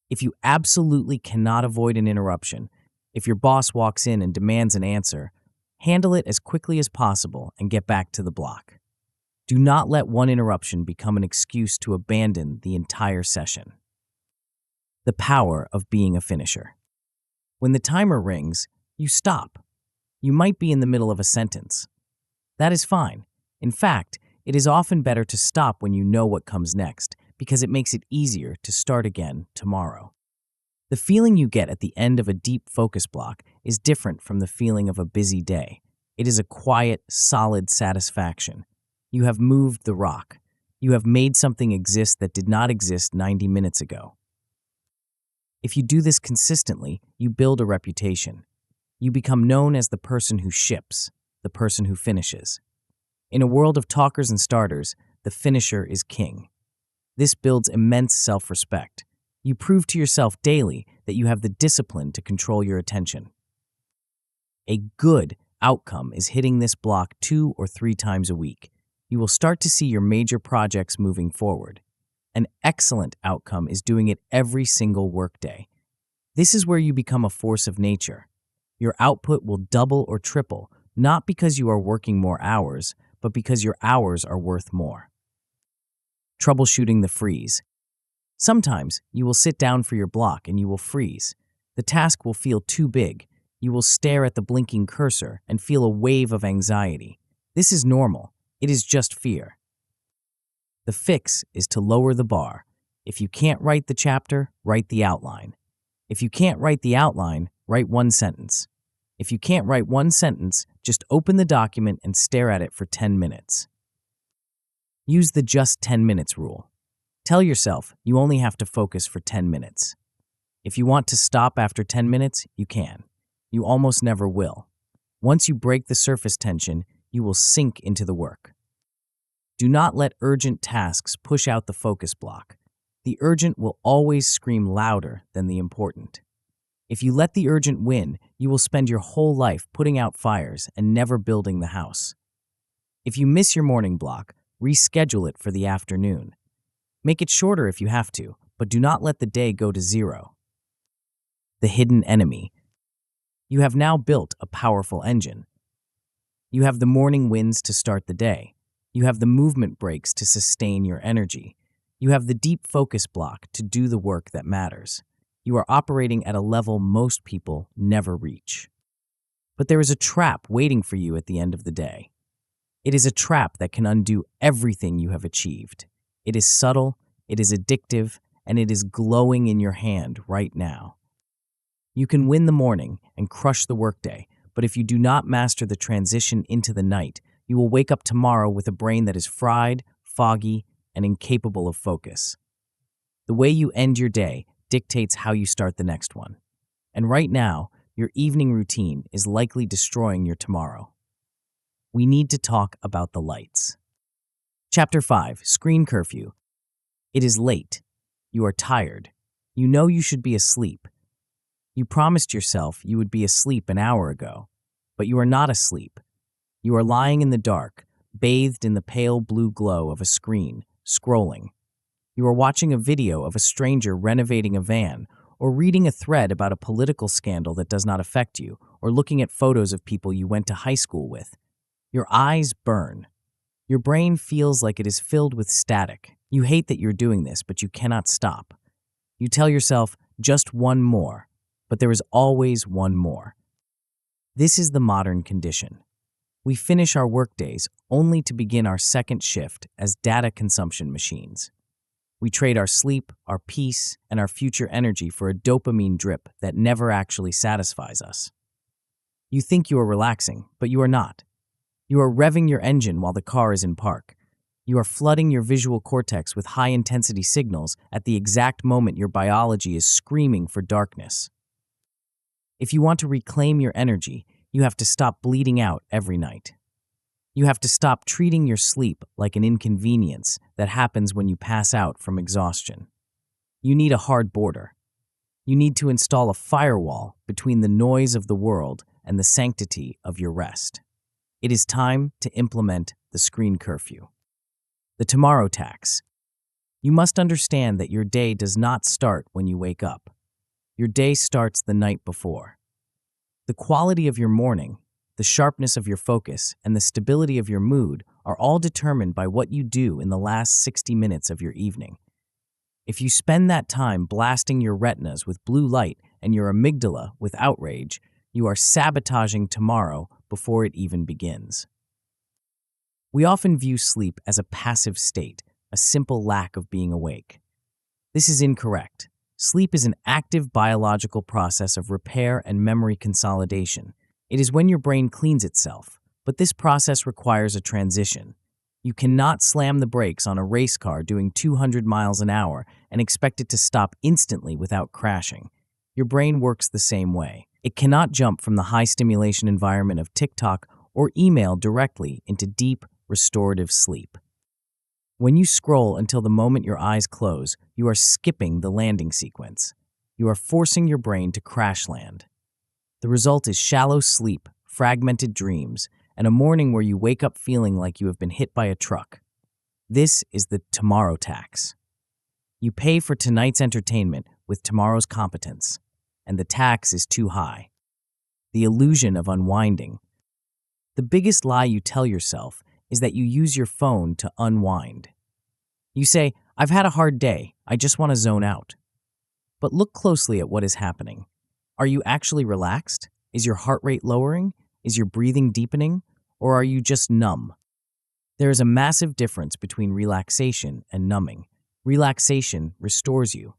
Speaker 1: If you absolutely cannot avoid an interruption, if your boss walks in and demands an answer, handle it as quickly as possible and get back to the block. Do not let one interruption become an excuse to abandon the entire session. The power of being a finisher. When the timer rings, you stop. You might be in the middle of a sentence. That is fine. In fact, it is often better to stop when you know what comes next, because it makes it easier to start again tomorrow. The feeling you get at the end of a deep focus block is different from the feeling of a busy day. It is a quiet, solid satisfaction. You have moved the rock. You have made something exist that did not exist 90 minutes ago. If you do this consistently, you build a reputation. You become known as the person who ships, the person who finishes. In a world of talkers and starters, the finisher is king. This builds immense self-respect. You prove to yourself daily that you have the discipline to control your attention. A good outcome is hitting this block 2 or 3 times a week. You will start to see your major projects moving forward. An excellent outcome is doing it every single workday. This is where you become a force of nature. Your output will double or triple, not because you are working more hours, but because your hours are worth more. Troubleshooting the freeze. Sometimes you will sit down for your block and you will freeze. The task will feel too big. You will stare at the blinking cursor and feel a wave of anxiety. This is normal. It is just fear. The fix is to lower the bar. If you can't write the chapter, write the outline. If you can't write the outline, write 1 sentence. If you can't write 1 sentence, just open the document and stare at it for 10 minutes. Use the just 10 minutes rule. Tell yourself you only have to focus for 10 minutes. If you want to stop after 10 minutes, you can. You almost never will. Once you break the surface tension, you will sink into the work. Do not let urgent tasks push out the focus block. The urgent will always scream louder than the important. If you let the urgent win, you will spend your whole life putting out fires and never building the house. If you miss your morning block, reschedule it for the afternoon. Make it shorter if you have to, but do not let the day go to 0. The hidden enemy. You have now built a powerful engine. You have the morning winds to start the day. You have the movement breaks to sustain your energy. You have the deep focus block to do the work that matters. You are operating at a level most people never reach. But there is a trap waiting for you at the end of the day. It is a trap that can undo everything you have achieved. It is subtle, it is addictive, and it is glowing in your hand right now. You can win the morning and crush the workday, but if you do not master the transition into the night, you will wake up tomorrow with a brain that is fried, foggy, and incapable of focus. The way you end your day dictates how you start the next one. And right now, your evening routine is likely destroying your tomorrow. We need to talk about the lights. Chapter 5, Screen Curfew. It is late. You are tired. You know you should be asleep. You promised yourself you would be asleep an hour ago, but you are not asleep. You are lying in the dark, bathed in the pale blue glow of a screen, scrolling. You are watching a video of a stranger renovating a van, or reading a thread about a political scandal that does not affect you, or looking at photos of people you went to high school with. Your eyes burn. Your brain feels like it is filled with static. You hate that you're doing this, but you cannot stop. You tell yourself, just one more, but there is always one more. This is the modern condition. We finish our workdays only to begin our second shift as data consumption machines. We trade our sleep, our peace, and our future energy for a dopamine drip that never actually satisfies us. You think you are relaxing, but you are not. You are revving your engine while the car is in park. You are flooding your visual cortex with high-intensity signals at the exact moment your biology is screaming for darkness. If you want to reclaim your energy, you have to stop bleeding out every night. You have to stop treating your sleep like an inconvenience that happens when you pass out from exhaustion. You need a hard border. You need to install a firewall between the noise of the world and the sanctity of your rest. It is time to implement the screen curfew. The tomorrow tax. You must understand that your day does not start when you wake up. Your day starts the night before. The quality of your morning, the sharpness of your focus, and the stability of your mood are all determined by what you do in the last 60 minutes of your evening. If you spend that time blasting your retinas with blue light and your amygdala with outrage, you are sabotaging tomorrow before it even begins. We often view sleep as a passive state, a simple lack of being awake. This is incorrect. Sleep is an active biological process of repair and memory consolidation. It is when your brain cleans itself, but this process requires a transition. You cannot slam the brakes on a race car doing 200 miles an hour and expect it to stop instantly without crashing. Your brain works the same way. It cannot jump from the high-stimulation environment of TikTok or email directly into deep, restorative sleep. When you scroll until the moment your eyes close, you are skipping the landing sequence. You are forcing your brain to crash land. The result is shallow sleep, fragmented dreams, and a morning where you wake up feeling like you have been hit by a truck. This is the tomorrow tax. You pay for tonight's entertainment with tomorrow's competence, and the tax is too high. The illusion of unwinding. The biggest lie you tell yourself is that you use your phone to unwind. You say, "I've had a hard day, I just want to zone out." But look closely at what is happening. Are you actually relaxed? Is your heart rate lowering? Is your breathing deepening? Or are you just numb? There is a massive difference between relaxation and numbing. Relaxation restores you.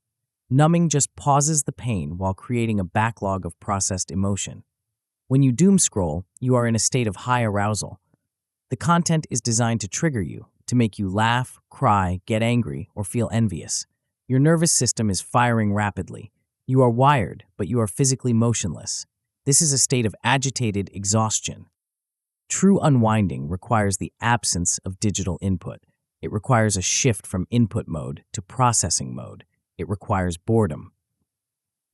Speaker 1: Numbing just pauses the pain while creating a backlog of processed emotion. When you doom scroll, you are in a state of high arousal. The content is designed to trigger you, to make you laugh, cry, get angry, or feel envious. Your nervous system is firing rapidly. You are wired, but you are physically motionless. This is a state of agitated exhaustion. True unwinding requires the absence of digital input. It requires a shift from input mode to processing mode. It requires boredom.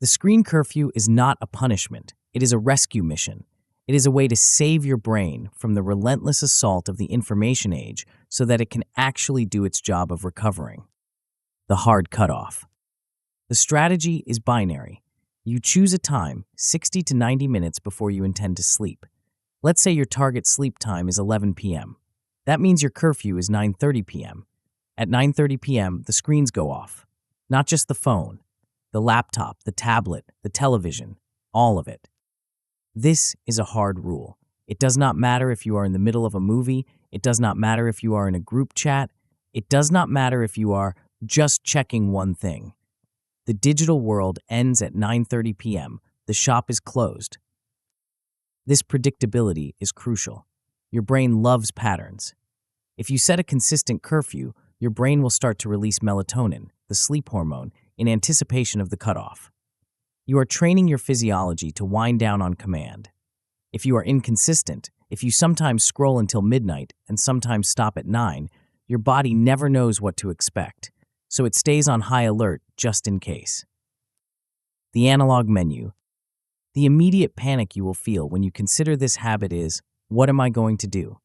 Speaker 1: The screen curfew is not a punishment. It is a rescue mission. It is a way to save your brain from the relentless assault of the information age so that it can actually do its job of recovering. The hard cutoff. The strategy is binary. You choose a time, 60 to 90 minutes before you intend to sleep. Let's say your target sleep time is 11 p.m. That means your curfew is 9:30 p.m. At 9:30 p.m., the screens go off. Not just the phone, the laptop, the tablet, the television, all of it. This is a hard rule. It does not matter if you are in the middle of a movie. It does not matter if you are in a group chat. It does not matter if you are just checking one thing. The digital world ends at 9:30 p.m. The shop is closed. This predictability is crucial. Your brain loves patterns. If you set a consistent curfew, your brain will start to release melatonin, the sleep hormone, in anticipation of the cutoff. You are training your physiology to wind down on command. If you are inconsistent, if you sometimes scroll until midnight and sometimes stop at 9, your body never knows what to expect, so it stays on high alert just in case. The analog menu. The immediate panic you will feel when you consider this habit is, what am I going to do?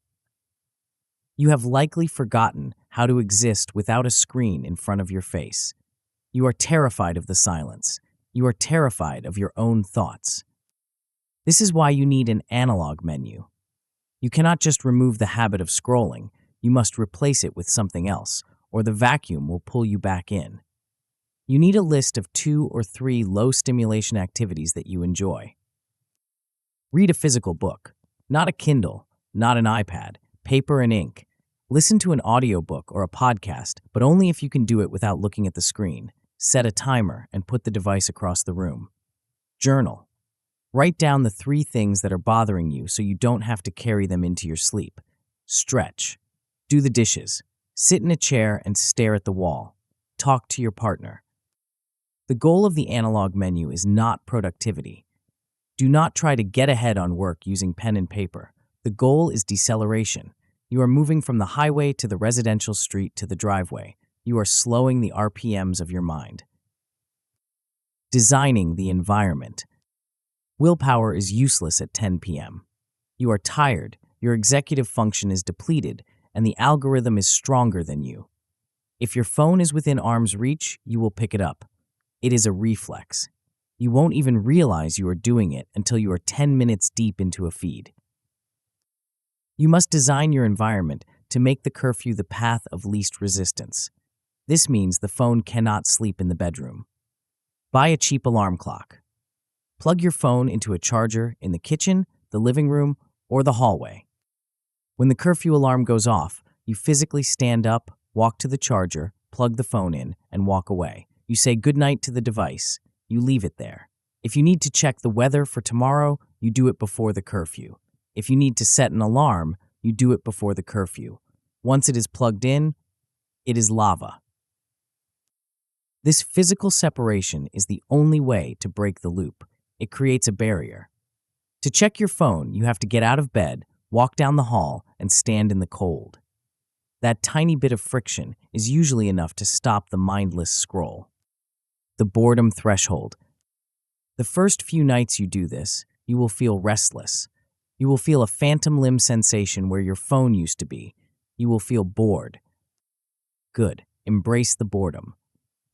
Speaker 1: You have likely forgotten how to exist without a screen in front of your face. You are terrified of the silence. You are terrified of your own thoughts. This is why you need an analog menu. You cannot just remove the habit of scrolling. You must replace it with something else, or the vacuum will pull you back in. You need a list of 2 or 3 low-stimulation activities that you enjoy. Read a physical book, not a Kindle, not an iPad, paper and ink. Listen to an audiobook or a podcast, but only if you can do it without looking at the screen. Set a timer and put the device across the room. Journal. Write down the 3 things that are bothering you so you don't have to carry them into your sleep. Stretch. Do the dishes. Sit in a chair and stare at the wall. Talk to your partner. The goal of the analog menu is not productivity. Do not try to get ahead on work using pen and paper. The goal is deceleration. You are moving from the highway to the residential street to the driveway. You are slowing the RPMs of your mind. Designing the environment. Willpower is useless at 10 p.m. You are tired, your executive function is depleted, and the algorithm is stronger than you. If your phone is within arm's reach, you will pick it up. It is a reflex. You won't even realize you are doing it until you are 10 minutes deep into a feed. You must design your environment to make the curfew the path of least resistance. This means the phone cannot sleep in the bedroom. Buy a cheap alarm clock. Plug your phone into a charger in the kitchen, the living room, or the hallway. When the curfew alarm goes off, you physically stand up, walk to the charger, plug the phone in, and walk away. You say goodnight to the device. You leave it there. If you need to check the weather for tomorrow, you do it before the curfew. If you need to set an alarm, you do it before the curfew. Once it is plugged in, it is lava. This physical separation is the only way to break the loop. It creates a barrier. To check your phone, you have to get out of bed, walk down the hall, and stand in the cold. That tiny bit of friction is usually enough to stop the mindless scroll. The boredom threshold. The first few nights you do this, you will feel restless. You will feel a phantom limb sensation where your phone used to be. You will feel bored. Good. Embrace the boredom.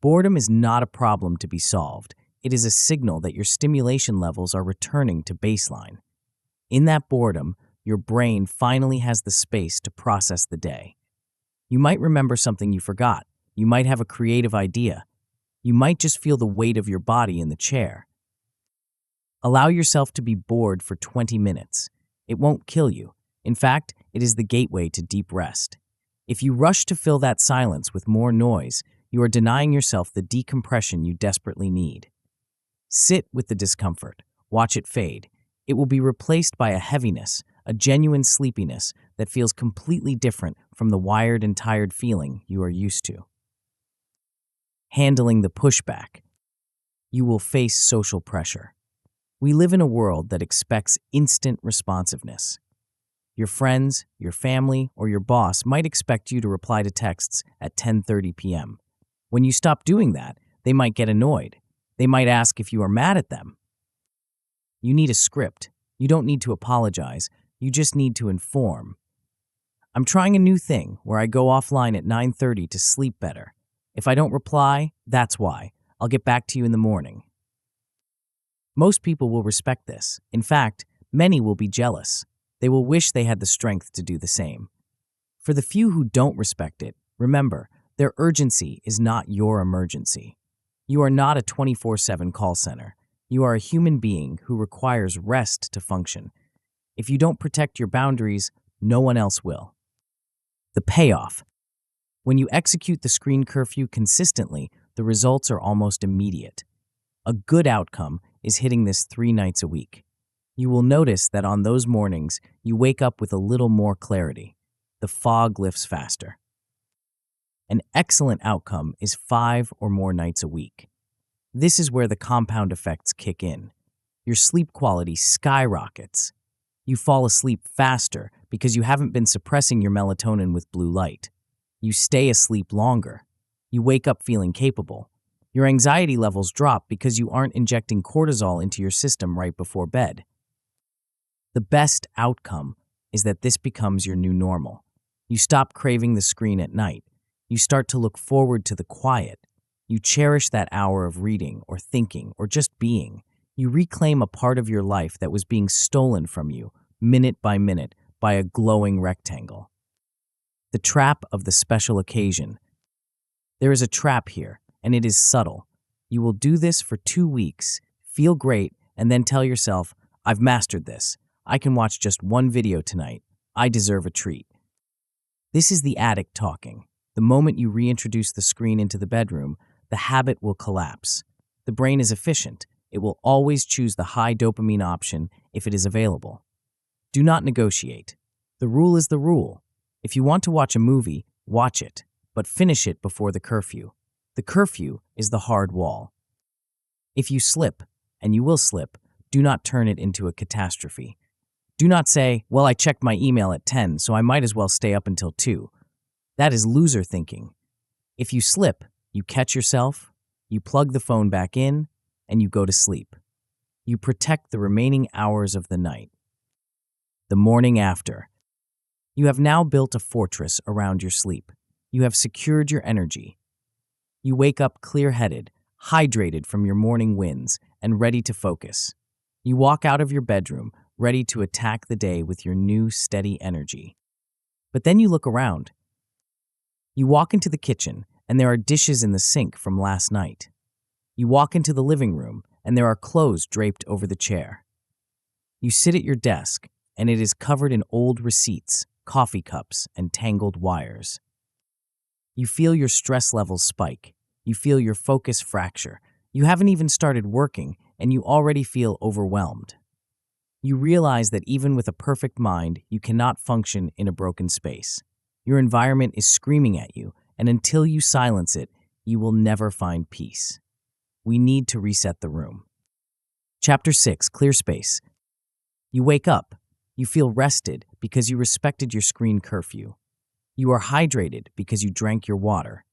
Speaker 1: Boredom is not a problem to be solved. It is a signal that your stimulation levels are returning to baseline. In that boredom, your brain finally has the space to process the day. You might remember something you forgot. You might have a creative idea. You might just feel the weight of your body in the chair. Allow yourself to be bored for 20 minutes. It won't kill you. In fact, it is the gateway to deep rest. If you rush to fill that silence with more noise, you are denying yourself the decompression you desperately need. Sit with the discomfort. Watch it fade. It will be replaced by a heaviness, a genuine sleepiness that feels completely different from the wired and tired feeling you are used to. Handling the pushback. You will face social pressure. We live in a world that expects instant responsiveness. Your friends, your family, or your boss might expect you to reply to texts at 10:30 p.m. When you stop doing that, they might get annoyed. They might ask if you are mad at them. You need a script. You don't need to apologize. You just need to inform. I'm trying a new thing where I go offline at 9:30 to sleep better. If I don't reply, that's why. I'll get back to you in the morning. Most people will respect this. In fact, many will be jealous. They will wish they had the strength to do the same. For the few who don't respect it, remember, their urgency is not your emergency. You are not a 24/7 call center. You are a human being who requires rest to function. If you don't protect your boundaries, no one else will. The payoff. When you execute the screen curfew consistently, the results are almost immediate. A good outcome is hitting this 3 nights a week. You will notice that on those mornings, you wake up with a little more clarity. The fog lifts faster. An excellent outcome is 5 or more nights a week. This is where the compound effects kick in. Your sleep quality skyrockets. You fall asleep faster because you haven't been suppressing your melatonin with blue light. You stay asleep longer. You wake up feeling capable. Your anxiety levels drop because you aren't injecting cortisol into your system right before bed. The best outcome is that this becomes your new normal. You stop craving the screen at night. You start to look forward to the quiet. You cherish that hour of reading or thinking or just being. You reclaim a part of your life that was being stolen from you, minute by minute, by a glowing rectangle. The trap of the special occasion. There is a trap here, and it is subtle. You will do this for 2 weeks, feel great, and then tell yourself, I've mastered this. I can watch just one video tonight. I deserve a treat. This is the addict talking. The moment you reintroduce the screen into the bedroom, the habit will collapse. The brain is efficient. It will always choose the high dopamine option if it is available. Do not negotiate. The rule is the rule. If you want to watch a movie, watch it, but finish it before the curfew. The curfew is the hard wall. If you slip, and you will slip, do not turn it into a catastrophe. Do not say, well, I checked my email at 10, so I might as well stay up until 2. That is loser thinking. If you slip, you catch yourself, you plug the phone back in, and you go to sleep. You protect the remaining hours of the night. The morning after. You have now built a fortress around your sleep. You have secured your energy. You wake up clear-headed, hydrated from your morning winds, and ready to focus. You walk out of your bedroom, ready to attack the day with your new steady energy. But then you look around. You walk into the kitchen, and there are dishes in the sink from last night. You walk into the living room, and there are clothes draped over the chair. You sit at your desk, and it is covered in old receipts, coffee cups, and tangled wires. You feel your stress levels spike. You feel your focus fracture. You haven't even started working, and you already feel overwhelmed. You realize that even with a perfect mind, you cannot function in a broken space. Your environment is screaming at you, and until you silence it, you will never find peace. We need to reset the room. Chapter 6, Clear Space. You wake up. You feel rested because you respected your screen curfew. You are hydrated because you drank your water.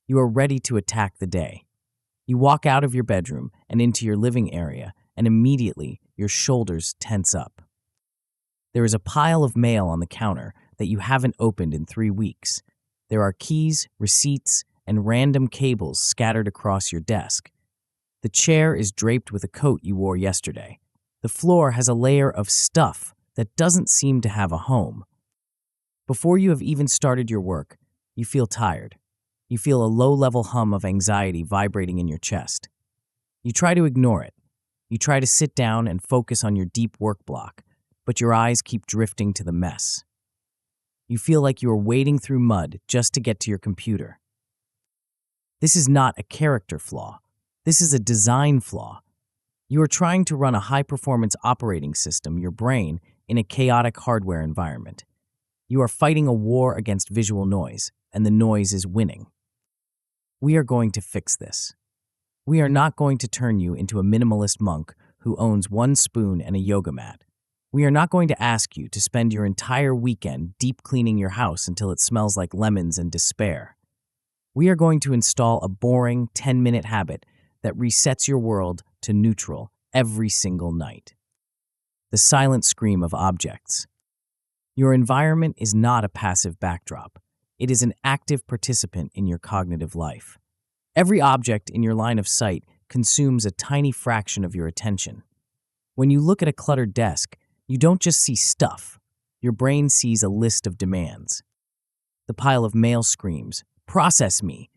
Speaker 1: You are ready to attack the day. You walk out of your bedroom and into your living area, and immediately your shoulders tense up. There is a pile of mail on the counter that you haven't opened in 3 weeks. There are keys, receipts, and random cables scattered across your desk. The chair is draped with a coat you wore yesterday. The floor has a layer of stuff that doesn't seem to have a home. Before you have even started your work, you feel tired. You feel a low-level hum of anxiety vibrating in your chest. You try to ignore it. You try to sit down and focus on your deep work block, but your eyes keep drifting to the mess. You feel like you are wading through mud just to get to your computer. This is not a character flaw. This is a design flaw. You are trying to run a high-performance operating system, your brain, in a chaotic hardware environment. You are fighting a war against visual noise, and the noise is winning. We are going to fix this. We are not going to turn you into a minimalist monk who owns one spoon and a yoga mat. We are not going to ask you to spend your entire weekend deep cleaning your house until it smells like lemons and despair. We are going to install a boring 10-minute habit that resets your world to neutral every single night. The silent scream of objects. Your environment is not a passive backdrop. It is an active participant in your cognitive life. Every object in your line of sight consumes a tiny fraction of your attention. When you look at a cluttered desk, you don't just see stuff. Your brain sees a list of demands. The pile of mail screams, "Process me."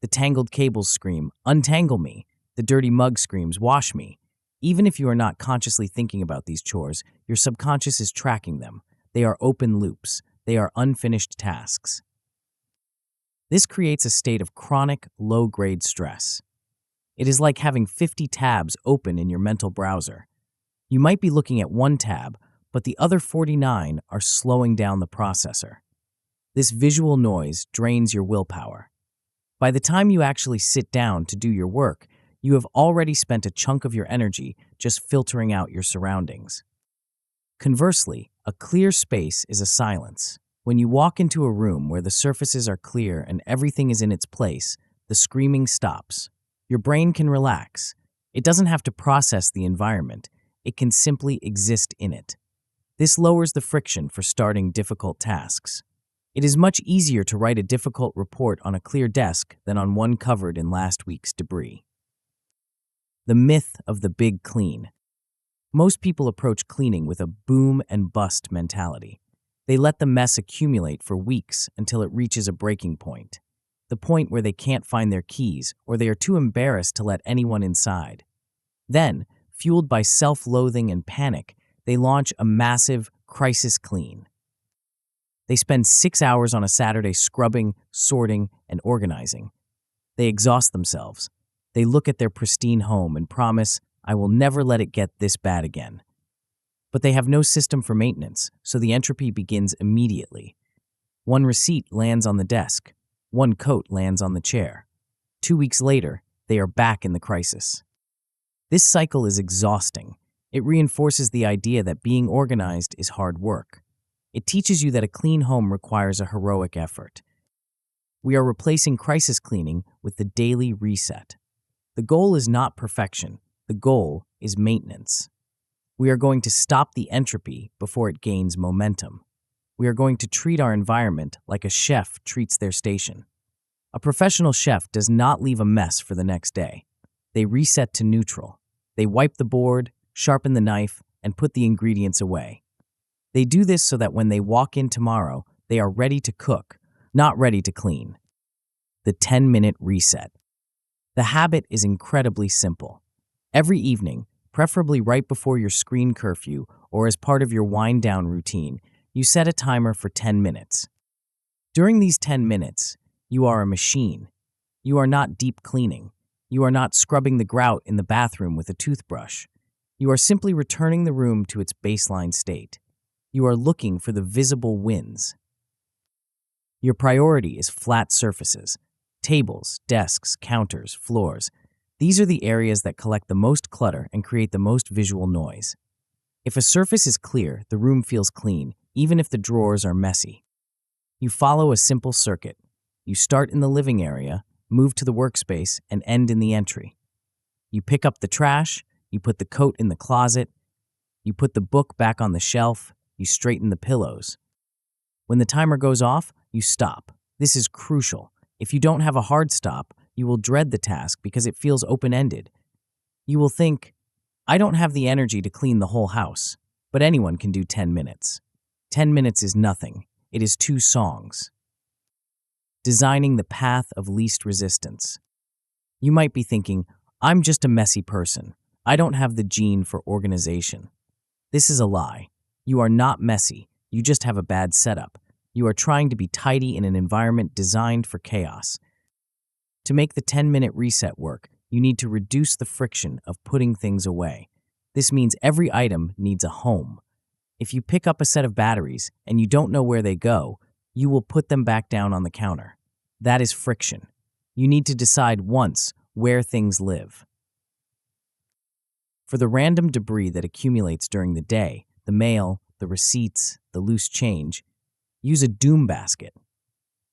Speaker 1: The tangled cables scream, "Untangle me." The dirty mug screams, "Wash me." Even if you are not consciously thinking about these chores, your subconscious is tracking them. They are open loops. They are unfinished tasks. This creates a state of chronic, low-grade stress. It is like having 50 tabs open in your mental browser. You might be looking at one tab, but the other 49 are slowing down the processor. This visual noise drains your willpower. By the time you actually sit down to do your work, you have already spent a chunk of your energy just filtering out your surroundings. Conversely, a clear space is a silence. When you walk into a room where the surfaces are clear and everything is in its place, the screaming stops. Your brain can relax. It doesn't have to process the environment. It can simply exist in it. This lowers the friction for starting difficult tasks. It is much easier to write a difficult report on a clear desk than on one covered in last week's debris. The myth of the big clean. Most people approach cleaning with a boom and bust mentality. They let the mess accumulate for weeks until it reaches a breaking point, the point where they can't find their keys or they are too embarrassed to let anyone inside. Then, fueled by self-loathing and panic, they launch a massive crisis clean. They spend 6 hours on a Saturday scrubbing, sorting, and organizing. They exhaust themselves. They look at their pristine home and promise, "I will never let it get this bad again." But they have no system for maintenance, so the entropy begins immediately. One receipt lands on the desk. One coat lands on the chair. 2 weeks later, they are back in the crisis. This cycle is exhausting. It reinforces the idea that being organized is hard work. It teaches you that a clean home requires a heroic effort. We are replacing crisis cleaning with the daily reset. The goal is not perfection. The goal is maintenance. We are going to stop the entropy before it gains momentum. We are going to treat our environment like a chef treats their station. A professional chef does not leave a mess for the next day. They reset to neutral. They wipe the board, sharpen the knife, and put the ingredients away. They do this so that when they walk in tomorrow, they are ready to cook, not ready to clean. The 10-minute reset. The habit is incredibly simple. Every evening, preferably right before your screen curfew or as part of your wind-down routine, you set a timer for 10 minutes. During these 10 minutes, you are a machine. You are not deep cleaning. You are not scrubbing the grout in the bathroom with a toothbrush. You are simply returning the room to its baseline state. You are looking for the visible wins. Your priority is flat surfaces, tables, desks, counters, floors. These are the areas that collect the most clutter and create the most visual noise. If a surface is clear, the room feels clean, even if the drawers are messy. You follow a simple circuit. You start in the living area, move to the workspace, and end in the entry. You pick up the trash, you put the coat in the closet, you put the book back on the shelf, you straighten the pillows. When the timer goes off, you stop. This is crucial. If you don't have a hard stop, you will dread the task because it feels open-ended. You will think, I don't have the energy to clean the whole house, but anyone can do 10 minutes. 10 minutes is nothing. It is 2 songs. Designing the path of least resistance. You might be thinking, I'm just a messy person. I don't have the gene for organization. This is a lie. You are not messy. You just have a bad setup. You are trying to be tidy in an environment designed for chaos. To make the 10-minute reset work, you need to reduce the friction of putting things away. This means every item needs a home. If you pick up a set of batteries and you don't know where they go, you will put them back down on the counter. That is friction. You need to decide once where things live. For the random debris that accumulates during the day, the mail, the receipts, the loose change, use a doom basket.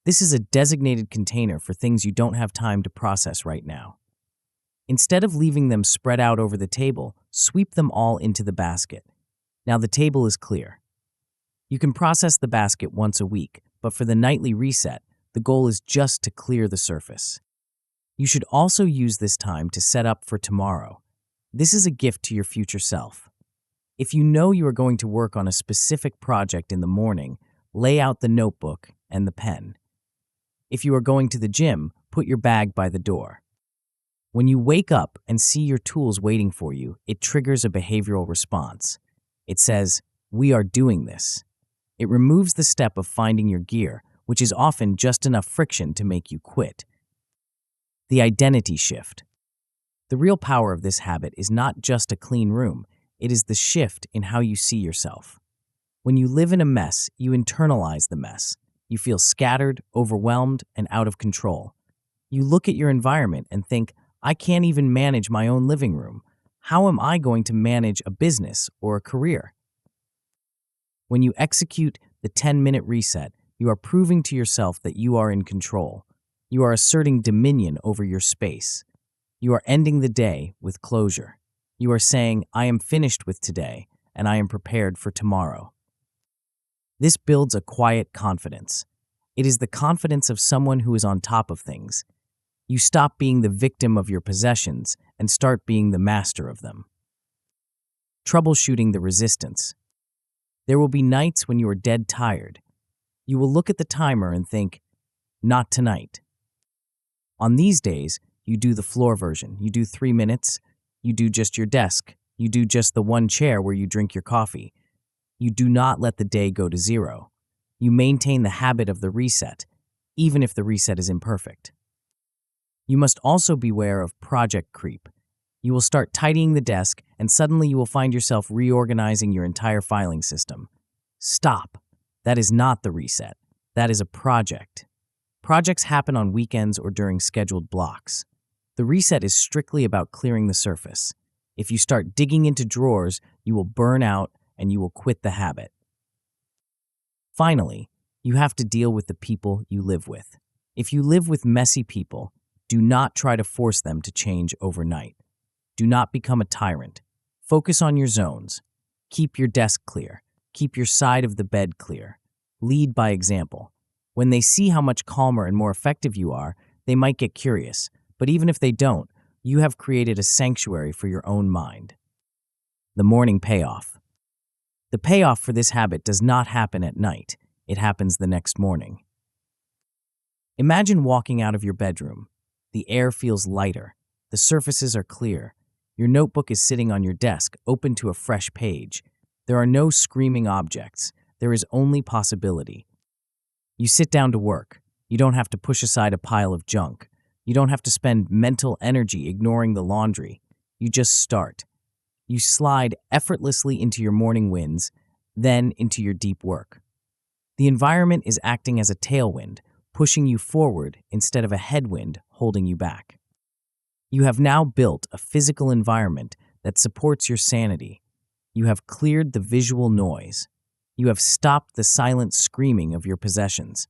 Speaker 1: This is a designated container for things you don't have time to process right now. Instead of leaving them spread out over the table, sweep them all into the basket. Now the table is clear. You can process the basket once a week, but for the nightly reset, the goal is just to clear the surface. You should also use this time to set up for tomorrow. This is a gift to your future self. If you know you are going to work on a specific project in the morning, lay out the notebook and the pen. If you are going to the gym, put your bag by the door. When you wake up and see your tools waiting for you, it triggers a behavioral response. It says, "We are doing this." It removes the step of finding your gear, which is often just enough friction to make you quit. The identity shift. The real power of this habit is not just a clean room, it is the shift in how you see yourself. When you live in a mess, you internalize the mess. You feel scattered, overwhelmed, and out of control. You look at your environment and think, I can't even manage my own living room. How am I going to manage a business or a career? When you execute the 10-minute reset, you are proving to yourself that you are in control. You are asserting dominion over your space. You are ending the day with closure. You are saying, I am finished with today, and I am prepared for tomorrow. This builds a quiet confidence. It is the confidence of someone who is on top of things. You stop being the victim of your possessions and start being the master of them. Troubleshooting the resistance. There will be nights when you are dead tired. You will look at the timer and think, not tonight. On these days, you do the floor version. You do 3 minutes. You do just your desk. You do just the one chair where you drink your coffee. You do not let the day go to zero. You maintain the habit of the reset, even if the reset is imperfect. You must also beware of project creep. You will start tidying the desk, and suddenly you will find yourself reorganizing your entire filing system. Stop. That is not the reset. That is a project. Projects happen on weekends or during scheduled blocks. The reset is strictly about clearing the surface. If you start digging into drawers, you will burn out and you will quit the habit. Finally, you have to deal with the people you live with. If you live with messy people, do not try to force them to change overnight. Do not become a tyrant. Focus on your zones. Keep your desk clear. Keep your side of the bed clear. Lead by example. When they see how much calmer and more effective you are, they might get curious. But even if they don't, you have created a sanctuary for your own mind. The morning payoff. The payoff for this habit does not happen at night. It happens the next morning. Imagine walking out of your bedroom. The air feels lighter. The surfaces are clear. Your notebook is sitting on your desk, open to a fresh page. There are no screaming objects. There is only possibility. You sit down to work. You don't have to push aside a pile of junk. You don't have to spend mental energy ignoring the laundry. You just start. You slide effortlessly into your morning wins, then into your deep work. The environment is acting as a tailwind, pushing you forward instead of a headwind holding you back. You have now built a physical environment that supports your sanity. You have cleared the visual noise. You have stopped the silent screaming of your possessions.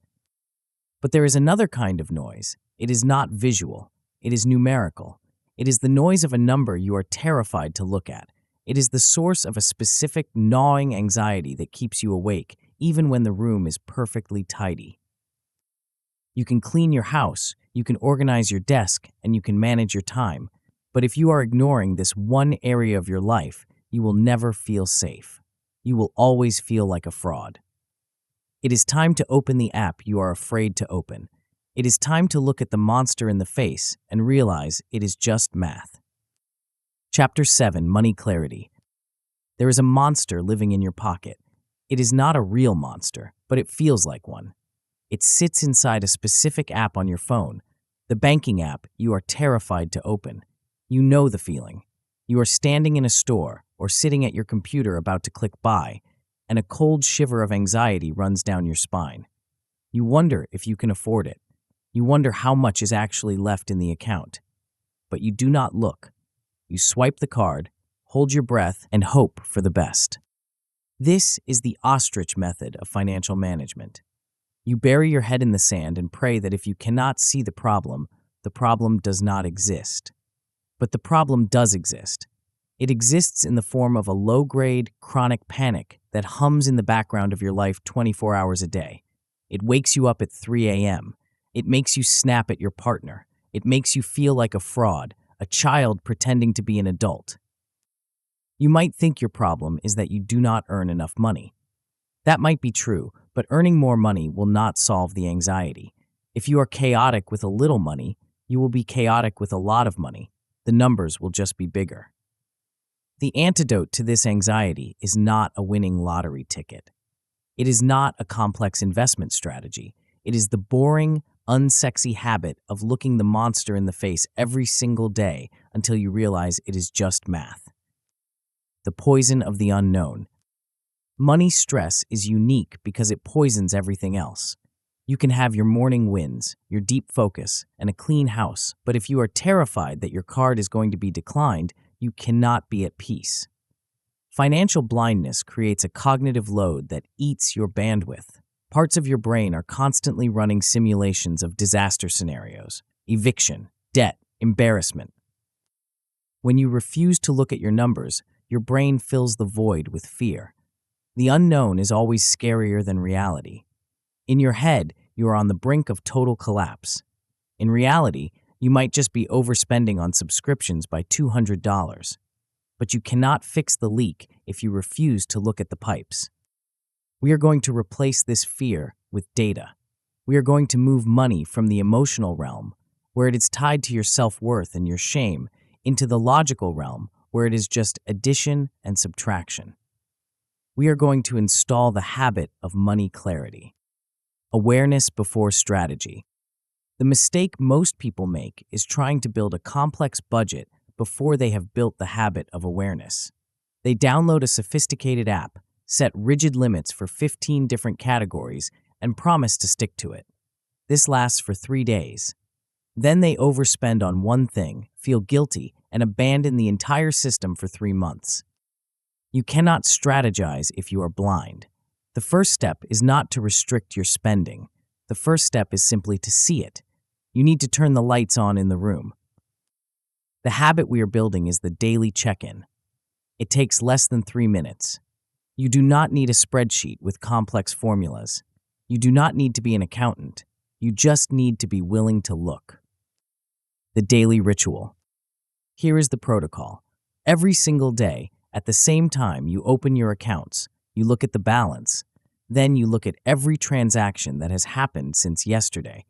Speaker 1: But there is another kind of noise. It is not visual. It is numerical. It is the noise of a number you are terrified to look at. It is the source of a specific gnawing anxiety that keeps you awake, even when the room is perfectly tidy. You can clean your house, you can organize your desk, and you can manage your time. But if you are ignoring this one area of your life, you will never feel safe. You will always feel like a fraud. It is time to open the app you are afraid to open. It is time to look at the monster in the face and realize it is just math. Chapter 7, Money Clarity. There is a monster living in your pocket. It is not a real monster, but it feels like one. It sits inside a specific app on your phone, the banking app you are terrified to open. You know the feeling. You are standing in a store or sitting at your computer about to click buy, and a cold shiver of anxiety runs down your spine. You wonder if you can afford it. You wonder how much is actually left in the account. But you do not look. You swipe the card, hold your breath, and hope for the best. This is the ostrich method of financial management. You bury your head in the sand and pray that if you cannot see the problem does not exist. But the problem does exist. It exists in the form of a low-grade, chronic panic that hums in the background of your life 24 hours a day. It wakes you up at 3 a.m. It makes you snap at your partner. It makes you feel like a fraud, a child pretending to be an adult. You might think your problem is that you do not earn enough money. That might be true, but earning more money will not solve the anxiety. If you are chaotic with a little money, you will be chaotic with a lot of money. The numbers will just be bigger. The antidote to this anxiety is not a winning lottery ticket. It is not a complex investment strategy. It is the boring, unsexy habit of looking the monster in the face every single day until you realize it is just math. The poison of the unknown. Money stress is unique because it poisons everything else. You can have your morning wins, your deep focus, and a clean house, but if you are terrified that your card is going to be declined, you cannot be at peace. Financial blindness creates a cognitive load that eats your bandwidth. Parts of your brain are constantly running simulations of disaster scenarios, eviction, debt, embarrassment. When you refuse to look at your numbers, your brain fills the void with fear. The unknown is always scarier than reality. In your head, you are on the brink of total collapse. In reality, you might just be overspending on subscriptions by $200. But you cannot fix the leak if you refuse to look at the pipes. We are going to replace this fear with data. We are going to move money from the emotional realm, where it is tied to your self-worth and your shame, into the logical realm, where it is just addition and subtraction. We are going to install the habit of money clarity. Awareness before strategy. The mistake most people make is trying to build a complex budget before they have built the habit of awareness. They download a sophisticated app, set rigid limits for 15 different categories, and promise to stick to it. This lasts for 3 days. Then they overspend on one thing, feel guilty, and abandon the entire system for 3 months. You cannot strategize if you are blind. The first step is not to restrict your spending. The first step is simply to see it. You need to turn the lights on in the room. The habit we are building is the daily check-in. It takes less than 3 minutes. You do not need a spreadsheet with complex formulas. You do not need to be an accountant. You just need to be willing to look. The daily ritual. Here is the protocol. Every single day, at the same time you open your accounts, you look at the balance. Then you look at every transaction that has happened since yesterday.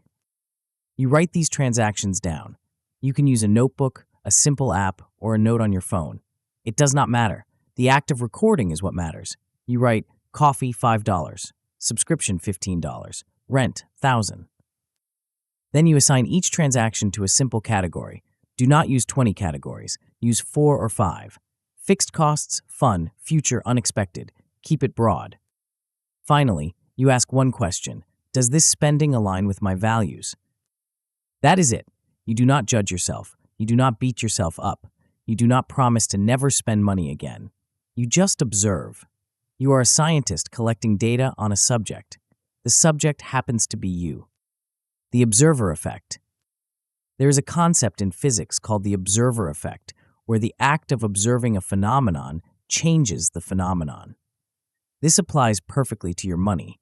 Speaker 1: You write these transactions down. You can use a notebook, a simple app, or a note on your phone. It does not matter. The act of recording is what matters. You write coffee $5, subscription $15, rent $1,000. Then you assign each transaction to a simple category. Do not use 20 categories. Use 4 or 5. Fixed costs, fun, future, unexpected. Keep it broad. Finally, you ask one question. Does this spending align with my values? That is it. You do not judge yourself. You do not beat yourself up. You do not promise to never spend money again. You just observe. You are a scientist collecting data on a subject. The subject happens to be you. The observer effect. There is a concept in physics called the observer effect, where the act of observing a phenomenon changes the phenomenon. This applies perfectly to your money.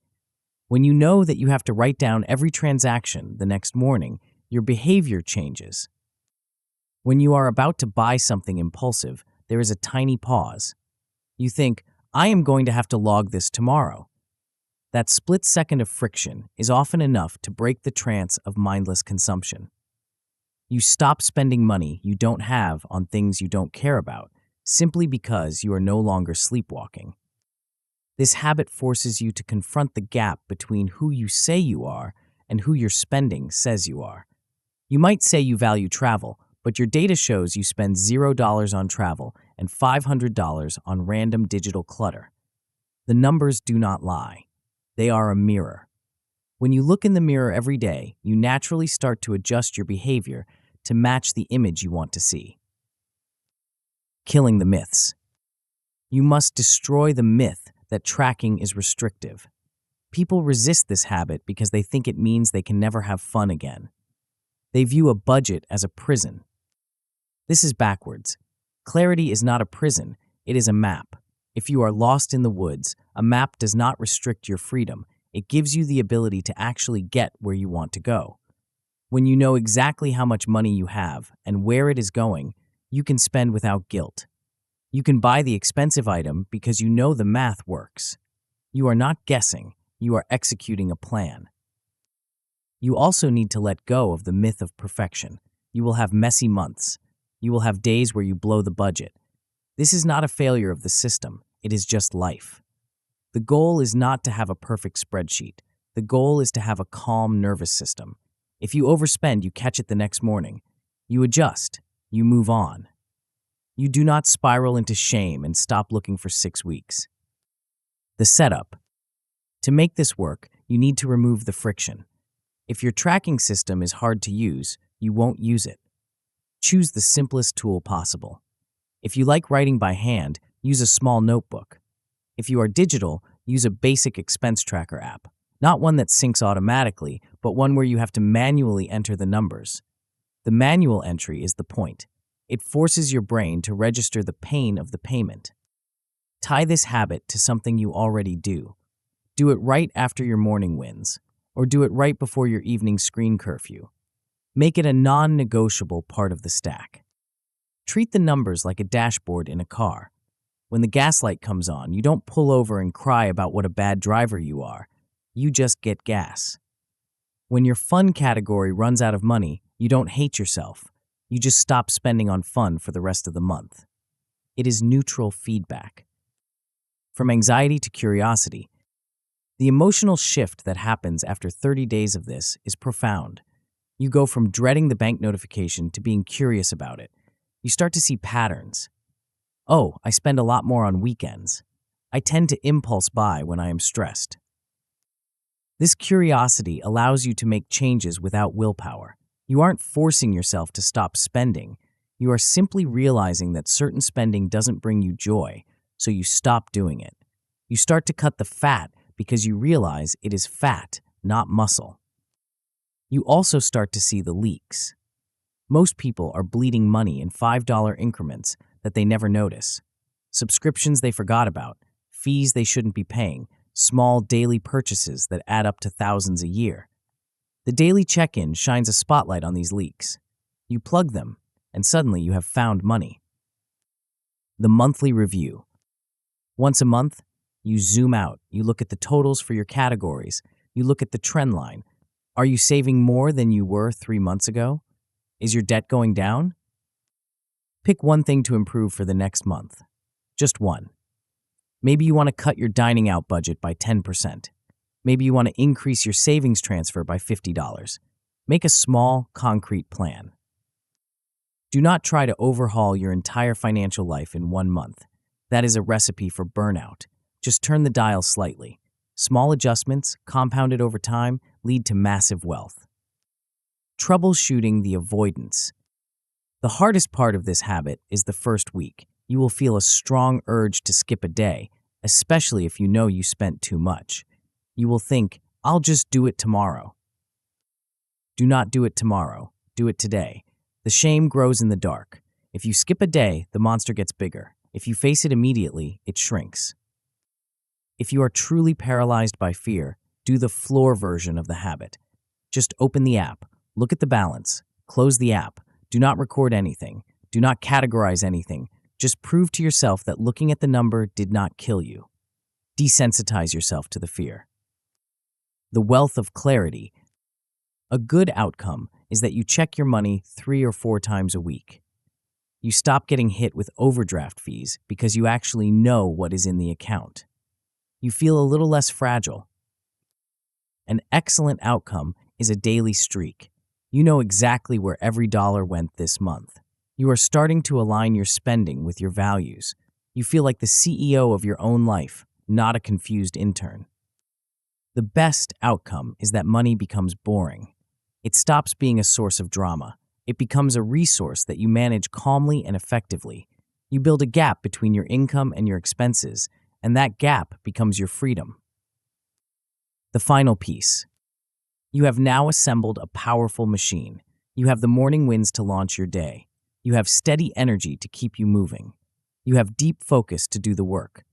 Speaker 1: When you know that you have to write down every transaction the next morning, your behavior changes. When you are about to buy something impulsive, there is a tiny pause. You think, I am going to have to log this tomorrow. That split second of friction is often enough to break the trance of mindless consumption. You stop spending money you don't have on things you don't care about, simply because you are no longer sleepwalking. This habit forces you to confront the gap between who you say you are and who your spending says you are. You might say you value travel, but your data shows you spend $0 on travel and $500 on random digital clutter. The numbers do not lie. They are a mirror. When you look in the mirror every day, you naturally start to adjust your behavior to match the image you want to see. Killing the myths. You must destroy the myth that tracking is restrictive. People resist this habit because they think it means they can never have fun again. They view a budget as a prison. This is backwards. Clarity is not a prison, it is a map. If you are lost in the woods, a map does not restrict your freedom. It gives you the ability to actually get where you want to go. When you know exactly how much money you have and where it is going, you can spend without guilt. You can buy the expensive item because you know the math works. You are not guessing, you are executing a plan. You also need to let go of the myth of perfection. You will have messy months. You will have days where you blow the budget. This is not a failure of the system, it is just life. The goal is not to have a perfect spreadsheet. The goal is to have a calm nervous system. If you overspend, you catch it the next morning. You adjust, you move on. You do not spiral into shame and stop looking for 6 weeks. The setup. To make this work, you need to remove the friction. If your tracking system is hard to use, you won't use it. Choose the simplest tool possible. If you like writing by hand, use a small notebook. If you are digital, use a basic expense tracker app. Not one that syncs automatically, but one where you have to manually enter the numbers. The manual entry is the point. It forces your brain to register the pain of the payment. Tie this habit to something you already do. Do it right after your morning wins, or do it right before your evening screen curfew. Make it a non-negotiable part of the stack. Treat the numbers like a dashboard in a car. When the gas light comes on, you don't pull over and cry about what a bad driver you are. You just get gas. When your fun category runs out of money, you don't hate yourself. You just stop spending on fun for the rest of the month. It is neutral feedback. From anxiety to curiosity, the emotional shift that happens after 30 days of this is profound. You go from dreading the bank notification to being curious about it. You start to see patterns. Oh, I spend a lot more on weekends. I tend to impulse buy when I am stressed. This curiosity allows you to make changes without willpower. You aren't forcing yourself to stop spending. You are simply realizing that certain spending doesn't bring you joy, so you stop doing it. You start to cut the fat because you realize it is fat, not muscle. You also start to see the leaks. Most people are bleeding money in $5 increments that they never notice. Subscriptions they forgot about, fees they shouldn't be paying, small daily purchases that add up to thousands a year. The daily check-in shines a spotlight on these leaks. You plug them, and suddenly you have found money. The monthly review. Once a month, you zoom out, you look at the totals for your categories, you look at the trend line. Are you saving more than you were 3 months ago? Is your debt going down? Pick one thing to improve for the next month. Just one. Maybe you want to cut your dining out budget by 10%. Maybe you want to increase your savings transfer by $50. Make a small, concrete plan. Do not try to overhaul your entire financial life in 1 month. That is a recipe for burnout. Just turn the dial slightly. Small adjustments, compounded over time, lead to massive wealth. Troubleshooting the avoidance. The hardest part of this habit is the first week. You will feel a strong urge to skip a day, especially if you know you spent too much. You will think, I'll just do it tomorrow. Do not do it tomorrow. Do it today. The shame grows in the dark. If you skip a day, the monster gets bigger. If you face it immediately, it shrinks. If you are truly paralyzed by fear, do the floor version of the habit. Just open the app, look at the balance, close the app, do not record anything, do not categorize anything. Just prove to yourself that looking at the number did not kill you. Desensitize yourself to the fear. The wealth of clarity. A good outcome is that you check your money 3 or 4 times a week. You stop getting hit with overdraft fees because you actually know what is in the account. You feel a little less fragile. An excellent outcome is a daily streak. You know exactly where every dollar went this month. You are starting to align your spending with your values. You feel like the CEO of your own life, not a confused intern. The best outcome is that money becomes boring. It stops being a source of drama. It becomes a resource that you manage calmly and effectively. You build a gap between your income and your expenses, and that gap becomes your freedom. The final piece. You have now assembled a powerful machine. You have the morning winds to launch your day. You have steady energy to keep you moving. You have deep focus to do the work.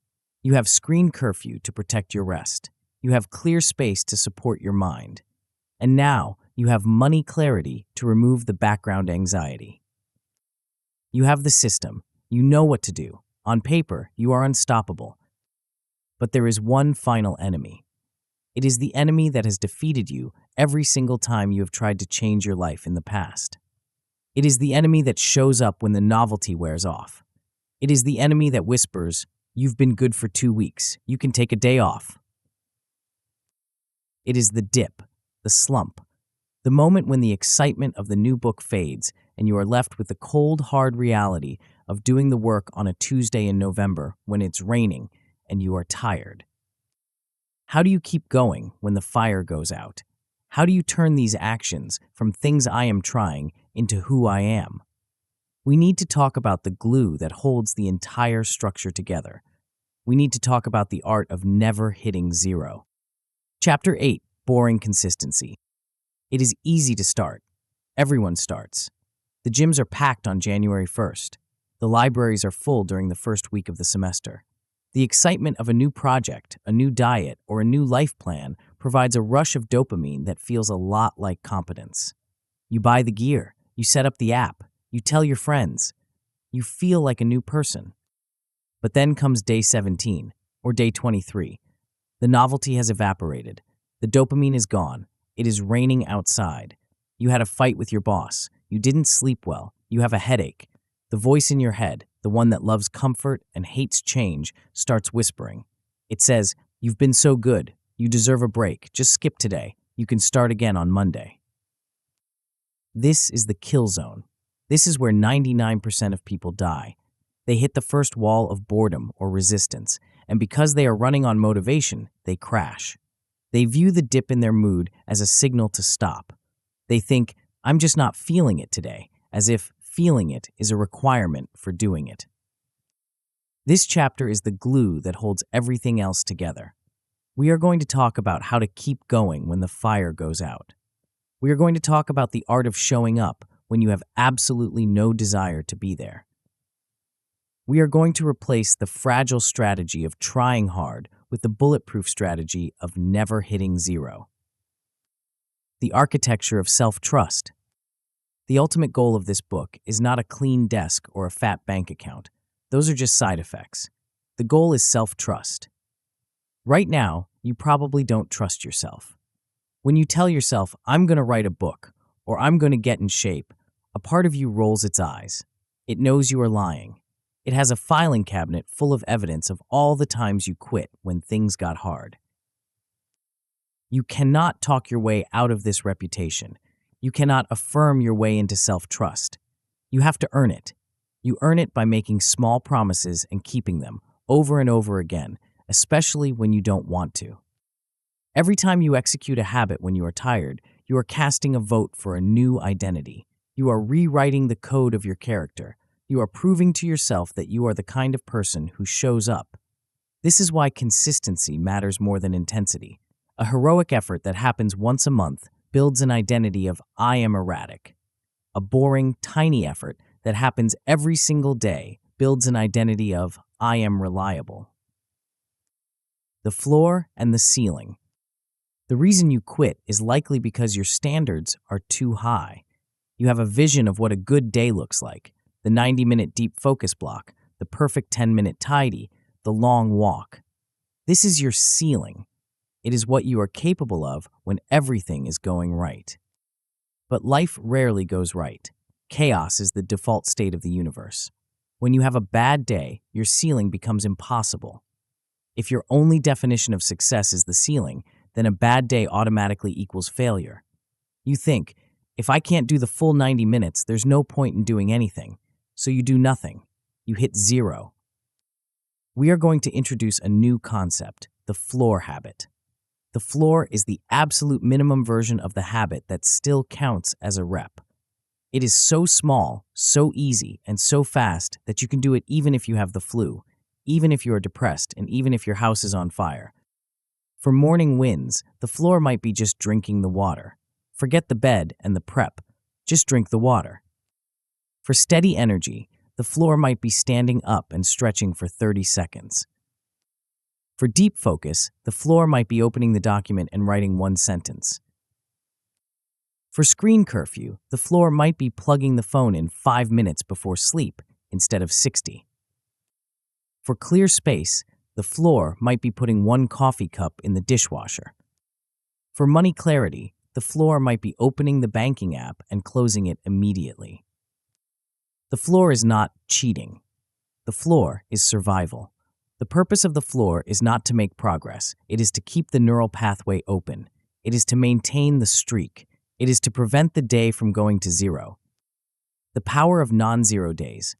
Speaker 1: You have screen curfew to protect your rest. You have clear space to support your mind. And now, you have money clarity to remove the background anxiety. You have the system. You know what to do. On paper, you are unstoppable. But there is one final enemy. It is the enemy that has defeated you every single time you have tried to change your life in the past. It is the enemy that shows up when the novelty wears off. It is the enemy that whispers, "You've been good for 2 weeks. You can take a day off." It is the dip, the slump, the moment when the excitement of the new book fades and you are left with the cold, hard reality of doing the work on a Tuesday in November when it's raining and you are tired. How do you keep going when the fire goes out? How do you turn these actions from things I am trying into who I am? We need to talk about the glue that holds the entire structure together. We need to talk about the art of never hitting zero. Chapter 8, Boring Consistency. It is easy to start. Everyone starts. The gyms are packed on January 1st. The libraries are full during the first week of the semester. The excitement of a new project, a new diet, or a new life plan provides a rush of dopamine that feels a lot like competence. You buy the gear, you set up the app, you tell your friends. You feel like a new person. But then comes day 17, or day 23. The novelty has evaporated. The dopamine is gone. It is raining outside. You had a fight with your boss. You didn't sleep well. You have a headache. The voice in your head, the one that loves comfort and hates change, starts whispering. It says, "You've been so good. You deserve a break. Just skip today. You can start again on Monday." This is the kill zone. This is where 99% of people die. They hit the first wall of boredom or resistance, and because they are running on motivation, they crash. They view the dip in their mood as a signal to stop. They think, "I'm just not feeling it today," as if feeling it is a requirement for doing it. This chapter is the glue that holds everything else together. We are going to talk about how to keep going when the fire goes out. We are going to talk about the art of showing up when you have absolutely no desire to be there. We are going to replace the fragile strategy of trying hard with the bulletproof strategy of never hitting zero. The architecture of self-trust. The ultimate goal of this book is not a clean desk or a fat bank account. Those are just side effects. The goal is self-trust. Right now, you probably don't trust yourself. When you tell yourself, "I'm going to write a book," or "I'm going to get in shape," a part of you rolls its eyes. It knows you are lying. It has a filing cabinet full of evidence of all the times you quit when things got hard. You cannot talk your way out of this reputation. You cannot affirm your way into self-trust. You have to earn it. You earn it by making small promises and keeping them over and over again, especially when you don't want to. Every time you execute a habit when you are tired, you are casting a vote for a new identity. You are rewriting the code of your character. You are proving to yourself that you are the kind of person who shows up. This is why consistency matters more than intensity. A heroic effort that happens once a month builds an identity of I am erratic. A boring, tiny effort that happens every single day builds an identity of I am reliable. The floor and the ceiling. The reason you quit is likely because your standards are too high. You have a vision of what a good day looks like, the 90-minute deep focus block, the perfect 10-minute tidy, the long walk. This is your ceiling. It is what you are capable of when everything is going right. But life rarely goes right. Chaos is the default state of the universe. When you have a bad day, your ceiling becomes impossible. If your only definition of success is the ceiling, then a bad day automatically equals failure. You think, if I can't do the full 90 minutes, there's no point in doing anything. So you do nothing. You hit zero. We are going to introduce a new concept, the floor habit. The floor is the absolute minimum version of the habit that still counts as a rep. It is so small, so easy, and so fast that you can do it even if you have the flu, even if you are depressed, and even if your house is on fire. For morning wins, the floor might be just drinking the water. Forget the bed and the prep. Just drink the water. For steady energy, the floor might be standing up and stretching for 30 seconds. For deep focus, the floor might be opening the document and writing one sentence. For screen curfew, the floor might be plugging the phone in 5 minutes before sleep instead of 60. For clear space, the floor might be putting one coffee cup in the dishwasher. For money clarity, the floor might be opening the banking app and closing it immediately. The floor is not cheating. The floor is survival. The purpose of the floor is not to make progress. It is to keep the neural pathway open. It is to maintain the streak. It is to prevent the day from going to zero. The power of non-zero days.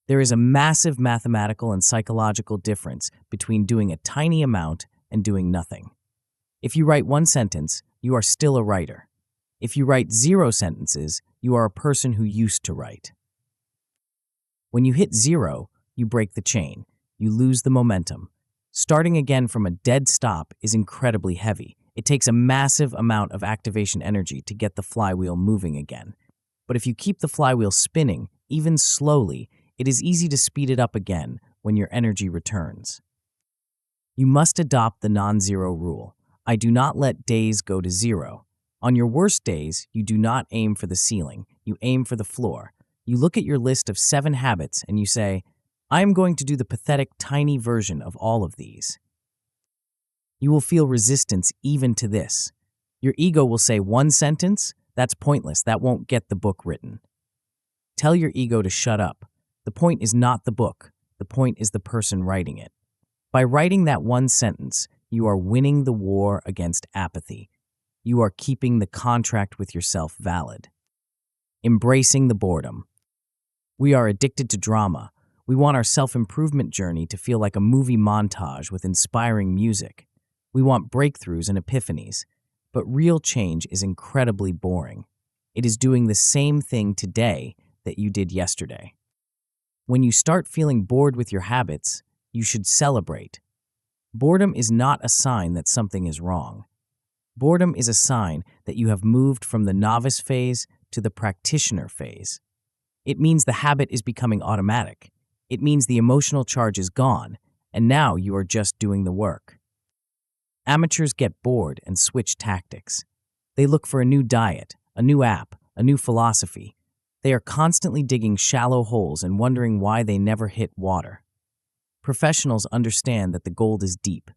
Speaker 1: There is a massive mathematical and psychological difference between doing a tiny amount and doing nothing. If you write one sentence, you are still a writer. If you write 0 sentences, you are a person who used to write. When you hit 0, you break the chain. You lose the momentum. Starting again from a dead stop is incredibly heavy. It takes a massive amount of activation energy to get the flywheel moving again. But if you keep the flywheel spinning, even slowly, it is easy to speed it up again when your energy returns. You must adopt the non-zero rule. I do not let days go to 0. On your worst days, you do not aim for the ceiling. You aim for the floor. You look at your list of 7 habits and you say, I am going to do the pathetic, tiny version of all of these. You will feel resistance even to this. Your ego will say, 1 sentence? That's pointless. That won't get the book written. Tell your ego to shut up. The point is not the book. The point is the person writing it. By writing that 1 sentence, you are winning the war against apathy. You are keeping the contract with yourself valid. Embracing the boredom. We are addicted to drama. We want our self-improvement journey to feel like a movie montage with inspiring music. We want breakthroughs and epiphanies. But real change is incredibly boring. It is doing the same thing today that you did yesterday. When you start feeling bored with your habits, you should celebrate. Boredom is not a sign that something is wrong. Boredom is a sign that you have moved from the novice phase to the practitioner phase. It means the habit is becoming automatic. It means the emotional charge is gone, and now you are just doing the work. Amateurs get bored and switch tactics. They look for a new diet, a new app, a new philosophy. They are constantly digging shallow holes and wondering why they never hit water. Professionals understand that the gold is deep.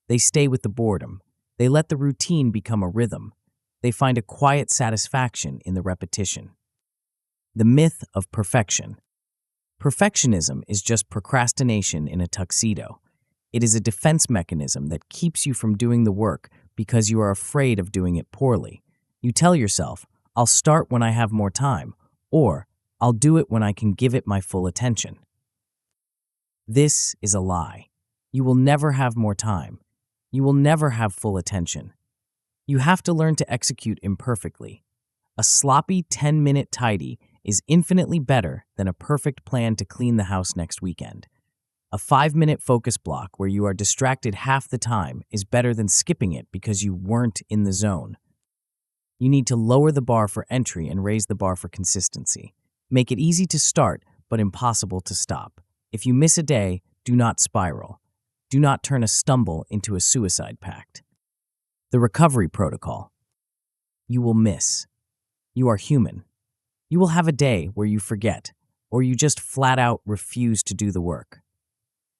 Speaker 1: They stay with the boredom. They let the routine become a rhythm. They find a quiet satisfaction in the repetition. The myth of perfection. Perfectionism is just procrastination in a tuxedo. It is a defense mechanism that keeps you from doing the work because you are afraid of doing it poorly. You tell yourself, I'll start when I have more time, or I'll do it when I can give it my full attention. This is a lie. You will never have more time. You will never have full attention. You have to learn to execute imperfectly. A sloppy 10-minute tidy is infinitely better than a perfect plan to clean the house next weekend. A 5-minute focus block where you are distracted half the time is better than skipping it because you weren't in the zone. You need to lower the bar for entry and raise the bar for consistency. Make it easy to start, but impossible to stop. If you miss a day, do not spiral. Do not turn a stumble into a suicide pact. The recovery protocol. You will miss. You are human. You will have a day where you forget, or you just flat out refuse to do the work.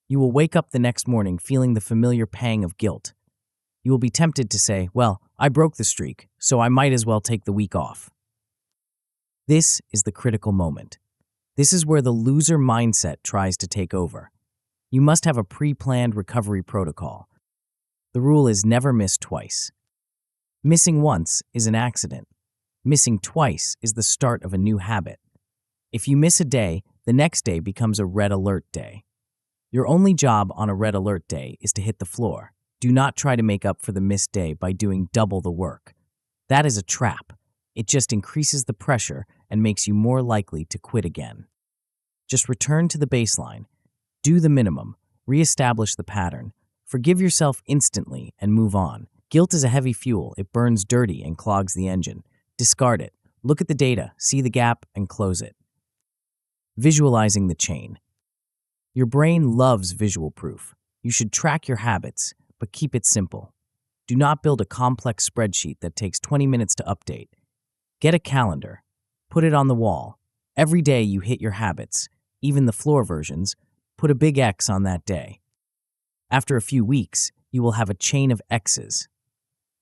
Speaker 1: You will wake up the next morning feeling the familiar pang of guilt. You will be tempted to say, well, I broke the streak, so I might as well take the week off. This is the critical moment. This is where the loser mindset tries to take over. You must have a pre-planned recovery protocol. The rule is never miss twice. Missing once is an accident. Missing twice is the start of a new habit. If you miss a day, the next day becomes a red alert day. Your only job on a red alert day is to hit the floor. Do not try to make up for the missed day by doing double the work. That is a trap. It just increases the pressure and makes you more likely to quit again. Just return to the baseline. Do the minimum. Reestablish the pattern. Forgive yourself instantly and move on. Guilt is a heavy fuel. It burns dirty and clogs the engine. Discard it. Look at the data, see the gap, and close it. Visualizing the chain. Your brain loves visual proof. You should track your habits, but keep it simple. Do not build a complex spreadsheet that takes 20 minutes to update. Get a calendar. Put it on the wall. Every day you hit your habits, even the floor versions, put a big X on that day. After a few weeks, you will have a chain of X's.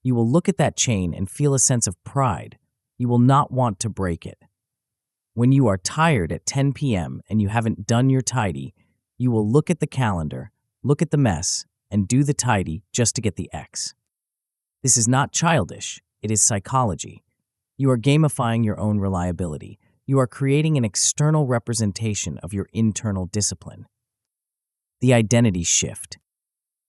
Speaker 1: You will look at that chain and feel a sense of pride. You will not want to break it. When you are tired at 10 p.m. and you haven't done your tidy, you will look at the calendar, look at the mess, and do the tidy just to get the X. This is not childish, it is psychology. You are gamifying your own reliability. You are creating an external representation of your internal discipline. The identity shift.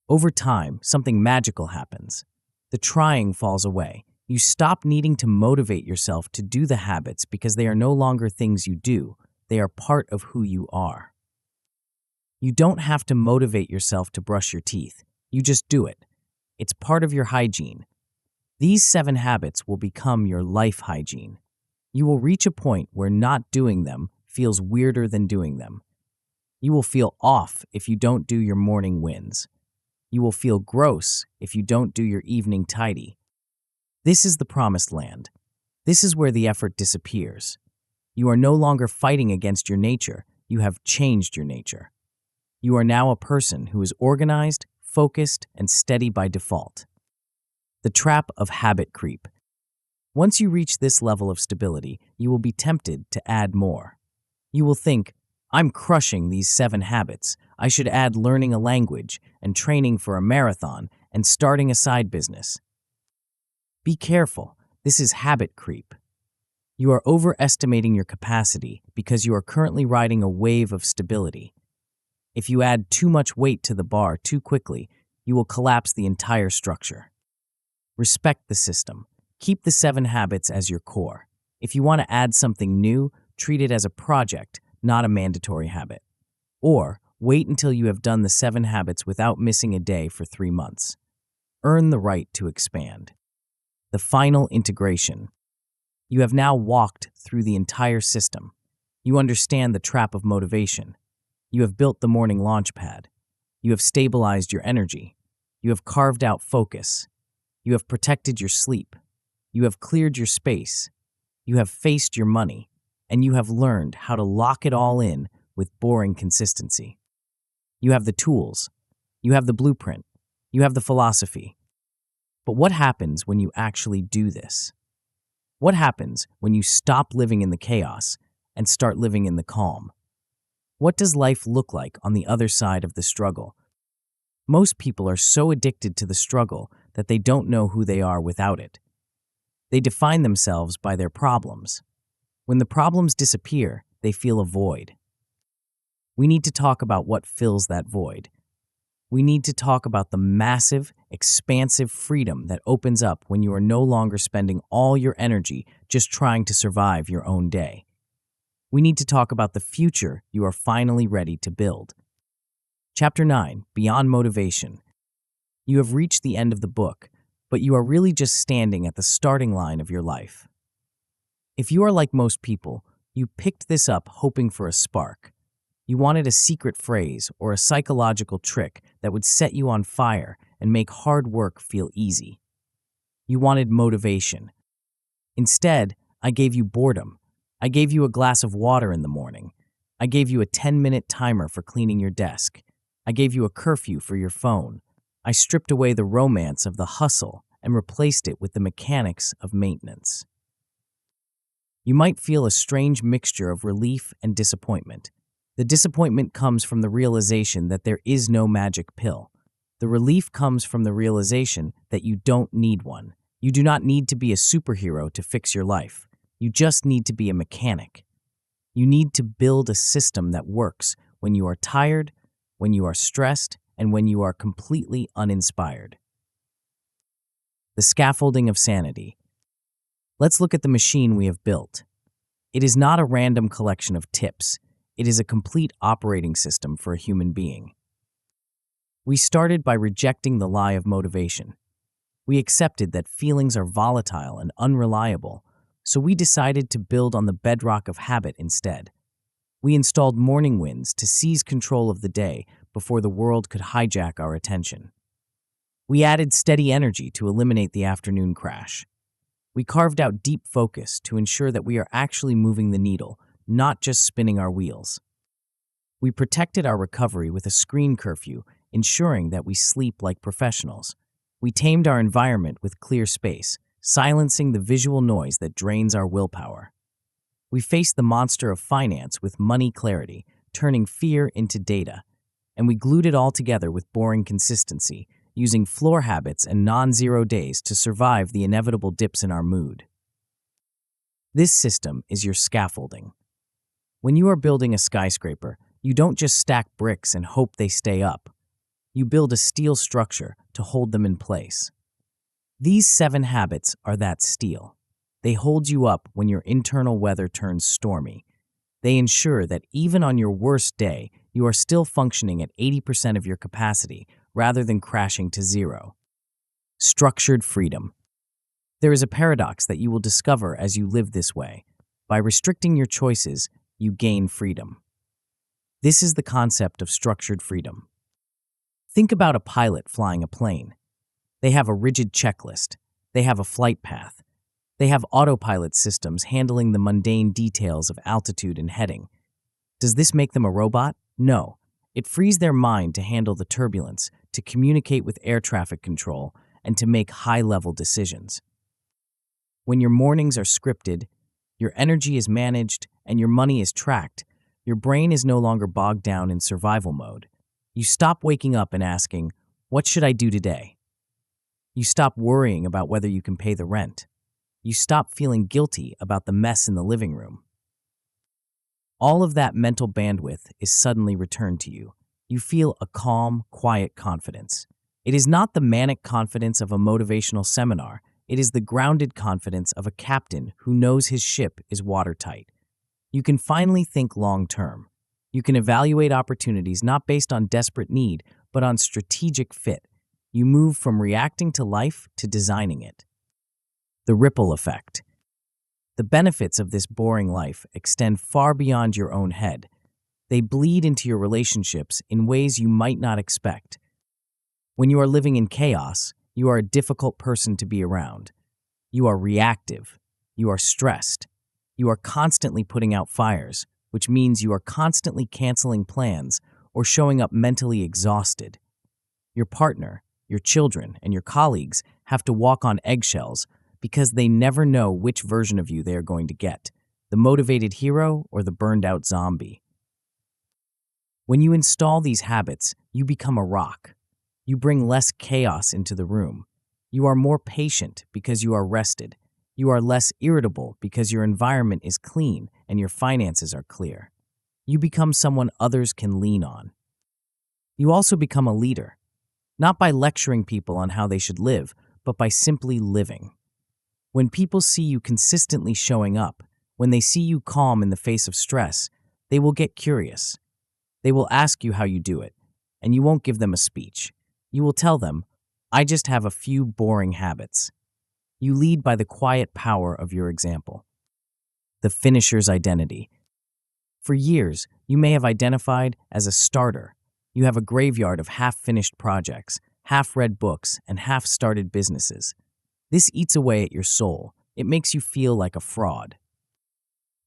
Speaker 1: Over time, something magical happens. The trying falls away. You stop needing to motivate yourself to do the habits because they are no longer things you do. They are part of who you are. You don't have to motivate yourself to brush your teeth. You just do it. It's part of your hygiene. These 7 habits will become your life hygiene. You will reach a point where not doing them feels weirder than doing them. You will feel off if you don't do your morning wins. You will feel gross if you don't do your evening tidy. This is the promised land. This is where the effort disappears. You are no longer fighting against your nature. You have changed your nature. You are now a person who is organized, focused, and steady by default. The trap of habit creep. Once you reach this level of stability, you will be tempted to add more. You will think, I'm crushing these 7 habits. I should add learning a language and training for a marathon and starting a side business. Be careful. This is habit creep. You are overestimating your capacity because you are currently riding a wave of stability. If you add too much weight to the bar too quickly, you will collapse the entire structure. Respect the system. Keep the 7 habits as your core. If you want to add something new, treat it as a project, not a mandatory habit. Or wait until you have done the 7 habits without missing a day for 3 months. Earn the right to expand. The final integration. You have now walked through the entire system. You understand the trap of motivation. You have built the morning launchpad. You have stabilized your energy. You have carved out focus. You have protected your sleep. You have cleared your space. You have faced your money. And you have learned how to lock it all in with boring consistency. You have the tools. You have the blueprint. You have the philosophy. But what happens when you actually do this? What happens when you stop living in the chaos and start living in the calm? What does life look like on the other side of the struggle? Most people are so addicted to the struggle that they don't know who they are without it. They define themselves by their problems. When the problems disappear, they feel a void. We need to talk about what fills that void. We need to talk about the massive, expansive freedom that opens up when you are no longer spending all your energy just trying to survive your own day. we need to talk about the future you are finally ready to build. Chapter 9, Beyond Motivation. You have reached the end of the book, but you are really just standing at the starting line of your life. If you are like most people, you picked this up hoping for a spark. You wanted a secret phrase or a psychological trick that would set you on fire and make hard work feel easy. You wanted motivation. Instead, I gave you boredom. I gave you a glass of water in the morning. I gave you a 10-minute timer for cleaning your desk. I gave you a curfew for your phone. I stripped away the romance of the hustle and replaced it with the mechanics of maintenance. You might feel a strange mixture of relief and disappointment. The disappointment comes from the realization that there is no magic pill. The relief comes from the realization that you don't need one. You do not need to be a superhero to fix your life. You just need to be a mechanic. You need to build a system that works when you are tired, when you are stressed, and when you are completely uninspired. The scaffolding of sanity. Let's look at the machine we have built. It is not a random collection of tips. It is a complete operating system for a human being. We started by rejecting the lie of motivation. We accepted that feelings are volatile and unreliable, so we decided to build on the bedrock of habit instead. We installed morning winds to seize control of the day before the world could hijack our attention. We added steady energy to eliminate the afternoon crash. We carved out deep focus to ensure that we are actually moving the needle, not just spinning our wheels. We protected our recovery with a screen curfew, ensuring that we sleep like professionals. We tamed our environment with clear space, silencing the visual noise that drains our willpower. We faced the monster of finance with money clarity, turning fear into data. And we glued it all together with boring consistency, using floor habits and non-zero days to survive the inevitable dips in our mood. This system is your scaffolding. When you are building a skyscraper, you don't just stack bricks and hope they stay up. You build a steel structure to hold them in place. These 7 habits are that steel. They hold you up when your internal weather turns stormy. They ensure that even on your worst day, you are still functioning at 80% of your capacity rather than crashing to zero. Structured freedom. There is a paradox that you will discover as you live this way. By restricting your choices, you gain freedom. This is the concept of structured freedom. Think about a pilot flying a plane. They have a rigid checklist. They have a flight path. They have autopilot systems handling the mundane details of altitude and heading. Does this make them a robot? No. It frees their mind to handle the turbulence, to communicate with air traffic control, and to make high-level decisions. When your mornings are scripted, your energy is managed, and your money is tracked, your brain is no longer bogged down in survival mode. You stop waking up and asking, "What should I do today?" You stop worrying about whether you can pay the rent. You stop feeling guilty about the mess in the living room. All of that mental bandwidth is suddenly returned to you. You feel a calm, quiet confidence. It is not the manic confidence of a motivational seminar. It is the grounded confidence of a captain who knows his ship is watertight. You can finally think long-term. You can evaluate opportunities not based on desperate need, but on strategic fit. You move from reacting to life to designing it. The ripple effect. The benefits of this boring life extend far beyond your own head. They bleed into your relationships in ways you might not expect. When you are living in chaos, you are a difficult person to be around. You are reactive. You are stressed. You are constantly putting out fires, which means you are constantly canceling plans or showing up mentally exhausted. Your partner, your children, and your colleagues have to walk on eggshells because they never know which version of you they are going to get, the motivated hero or the burned-out zombie. When you install these habits, you become a rock. You bring less chaos into the room. You are more patient because you are rested. You are less irritable because your environment is clean and your finances are clear. You become someone others can lean on. You also become a leader, not by lecturing people on how they should live, but by simply living. When people see you consistently showing up, When they see you calm in the face of stress, they will get curious. They will ask you how you do it, and you won't give them a speech. You will tell them, I just have a few boring habits. You lead by the quiet power of your example. The finisher's identity. For years, you may have identified as a starter. You have a graveyard of half-finished projects, half-read books, and half-started businesses. This eats away at your soul. It makes you feel like a fraud.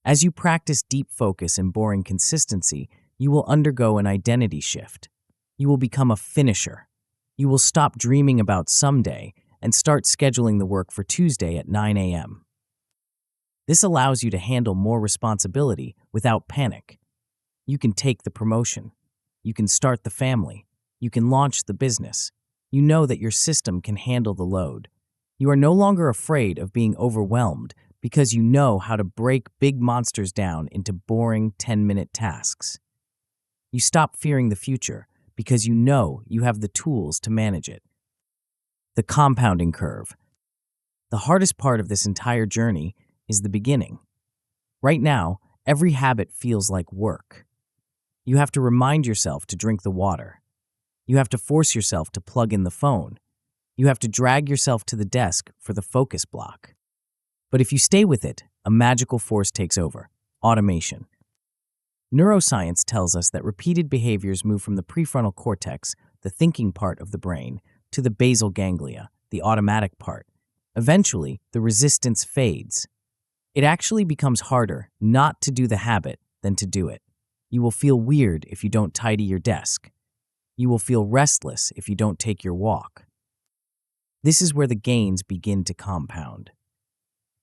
Speaker 1: As you practice deep focus and boring consistency, you will undergo an identity shift. You will become a finisher. You will stop dreaming about someday and start scheduling the work for Tuesday at 9 a.m. This allows you to handle more responsibility without panic. You can take the promotion. You can start the family. You can launch the business. You know that your system can handle the load. You are no longer afraid of being overwhelmed because you know how to break big monsters down into boring 10-minute tasks. You stop fearing the future because you know you have the tools to manage it. The compounding curve. The hardest part of this entire journey is the beginning. Right now, every habit feels like work. You have to remind yourself to drink the water. You have to force yourself to plug in the phone. You have to drag yourself to the desk for the focus block. But if you stay with it, a magical force takes over: automation. Neuroscience tells us that repeated behaviors move from the prefrontal cortex, the thinking part of the brain, to the basal ganglia, the automatic part. Eventually, the resistance fades. It actually becomes harder not to do the habit than to do it. You will feel weird if you don't tidy your desk. You will feel restless if you don't take your walk. This is where the gains begin to compound.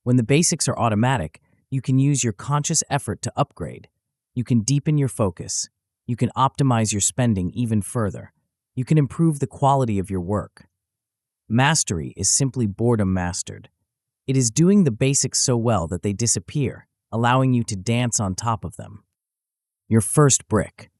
Speaker 1: When the basics are automatic, you can use your conscious effort to upgrade. You can deepen your focus. You can optimize your spending even further. You can improve the quality of your work. Mastery is simply boredom mastered. It is doing the basics so well that they disappear, allowing you to dance on top of them. Your first brick.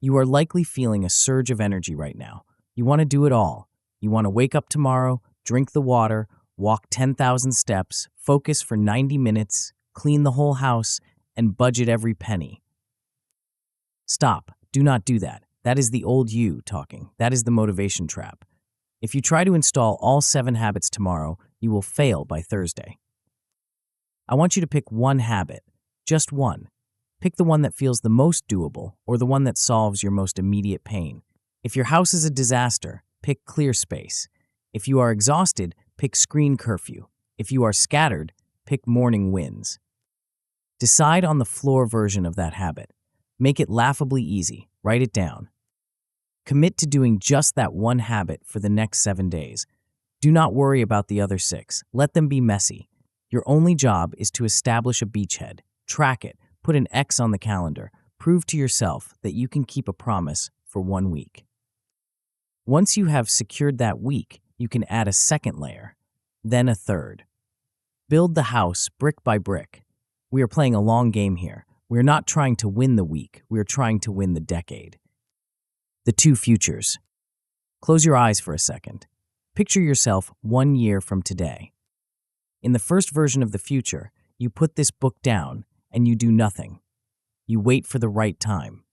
Speaker 1: You are likely feeling a surge of energy right now. You want to do it all. You want to wake up tomorrow, drink the water, walk 10,000 steps, focus for 90 minutes, clean the whole house, and budget every penny. Stop. Do not do that. That is the old you talking. That is the motivation trap. If you try to install all 7 habits tomorrow, you will fail by Thursday. I want you to pick one habit, just one. Pick the one that feels the most doable or the one that solves your most immediate pain. If your house is a disaster, pick clear space. If you are exhausted, pick screen curfew. If you are scattered, pick morning wins. Decide on the floor version of that habit. Make it laughably easy. Write it down. Commit to doing just that one habit for the next 7 days. Do not worry about the other 6. Let them be messy. Your only job is to establish a beachhead. Track it. Put an X on the calendar. Prove to yourself that you can keep a promise for 1 week. Once you have secured that week, you can add a second layer, then a third. Build the house brick by brick. We are playing a long game here. We are not trying to win the week. We are trying to win the decade. The 2 futures. Close your eyes for a second. Picture yourself 1 year from today. In the first version of the future, you put this book down and you do nothing. You wait for the right time.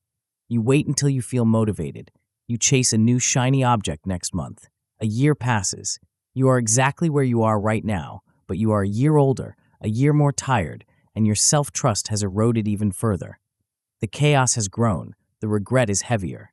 Speaker 1: You wait until you feel motivated. You chase a new shiny object next month. A year passes. You are exactly where you are right now, but you are a year older, a year more tired, and your self-trust has eroded even further. The chaos has grown. The regret is heavier.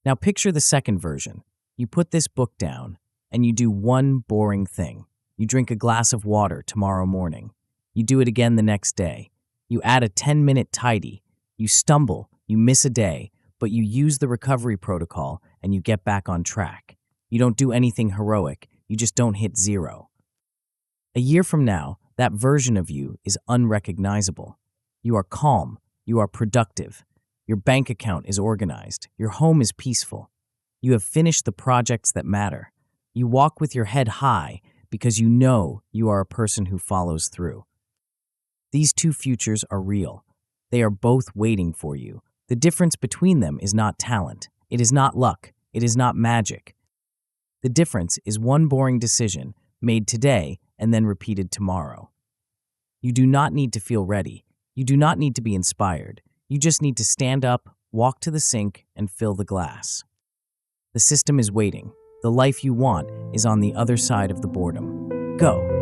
Speaker 1: Now picture the second version. You put this book down, and you do one boring thing. You drink a glass of water tomorrow morning. You do it again the next day. You add a 10-minute tidy. You stumble, you miss a day, but you use the recovery protocol and you get back on track. You don't do anything heroic, you just don't hit 0. A year from now, that version of you is unrecognizable. You are calm, you are productive. Your bank account is organized, your home is peaceful. You have finished the projects that matter. You walk with your head high because you know you are a person who follows through. These 2 futures are real. They are both waiting for you. The difference between them is not talent. It is not luck. It is not magic. The difference is one boring decision made today and then repeated tomorrow. You do not need to feel ready. You do not need to be inspired. You just need to stand up, walk to the sink, and fill the glass. The system is waiting. The life you want is on the other side of the boredom. Go.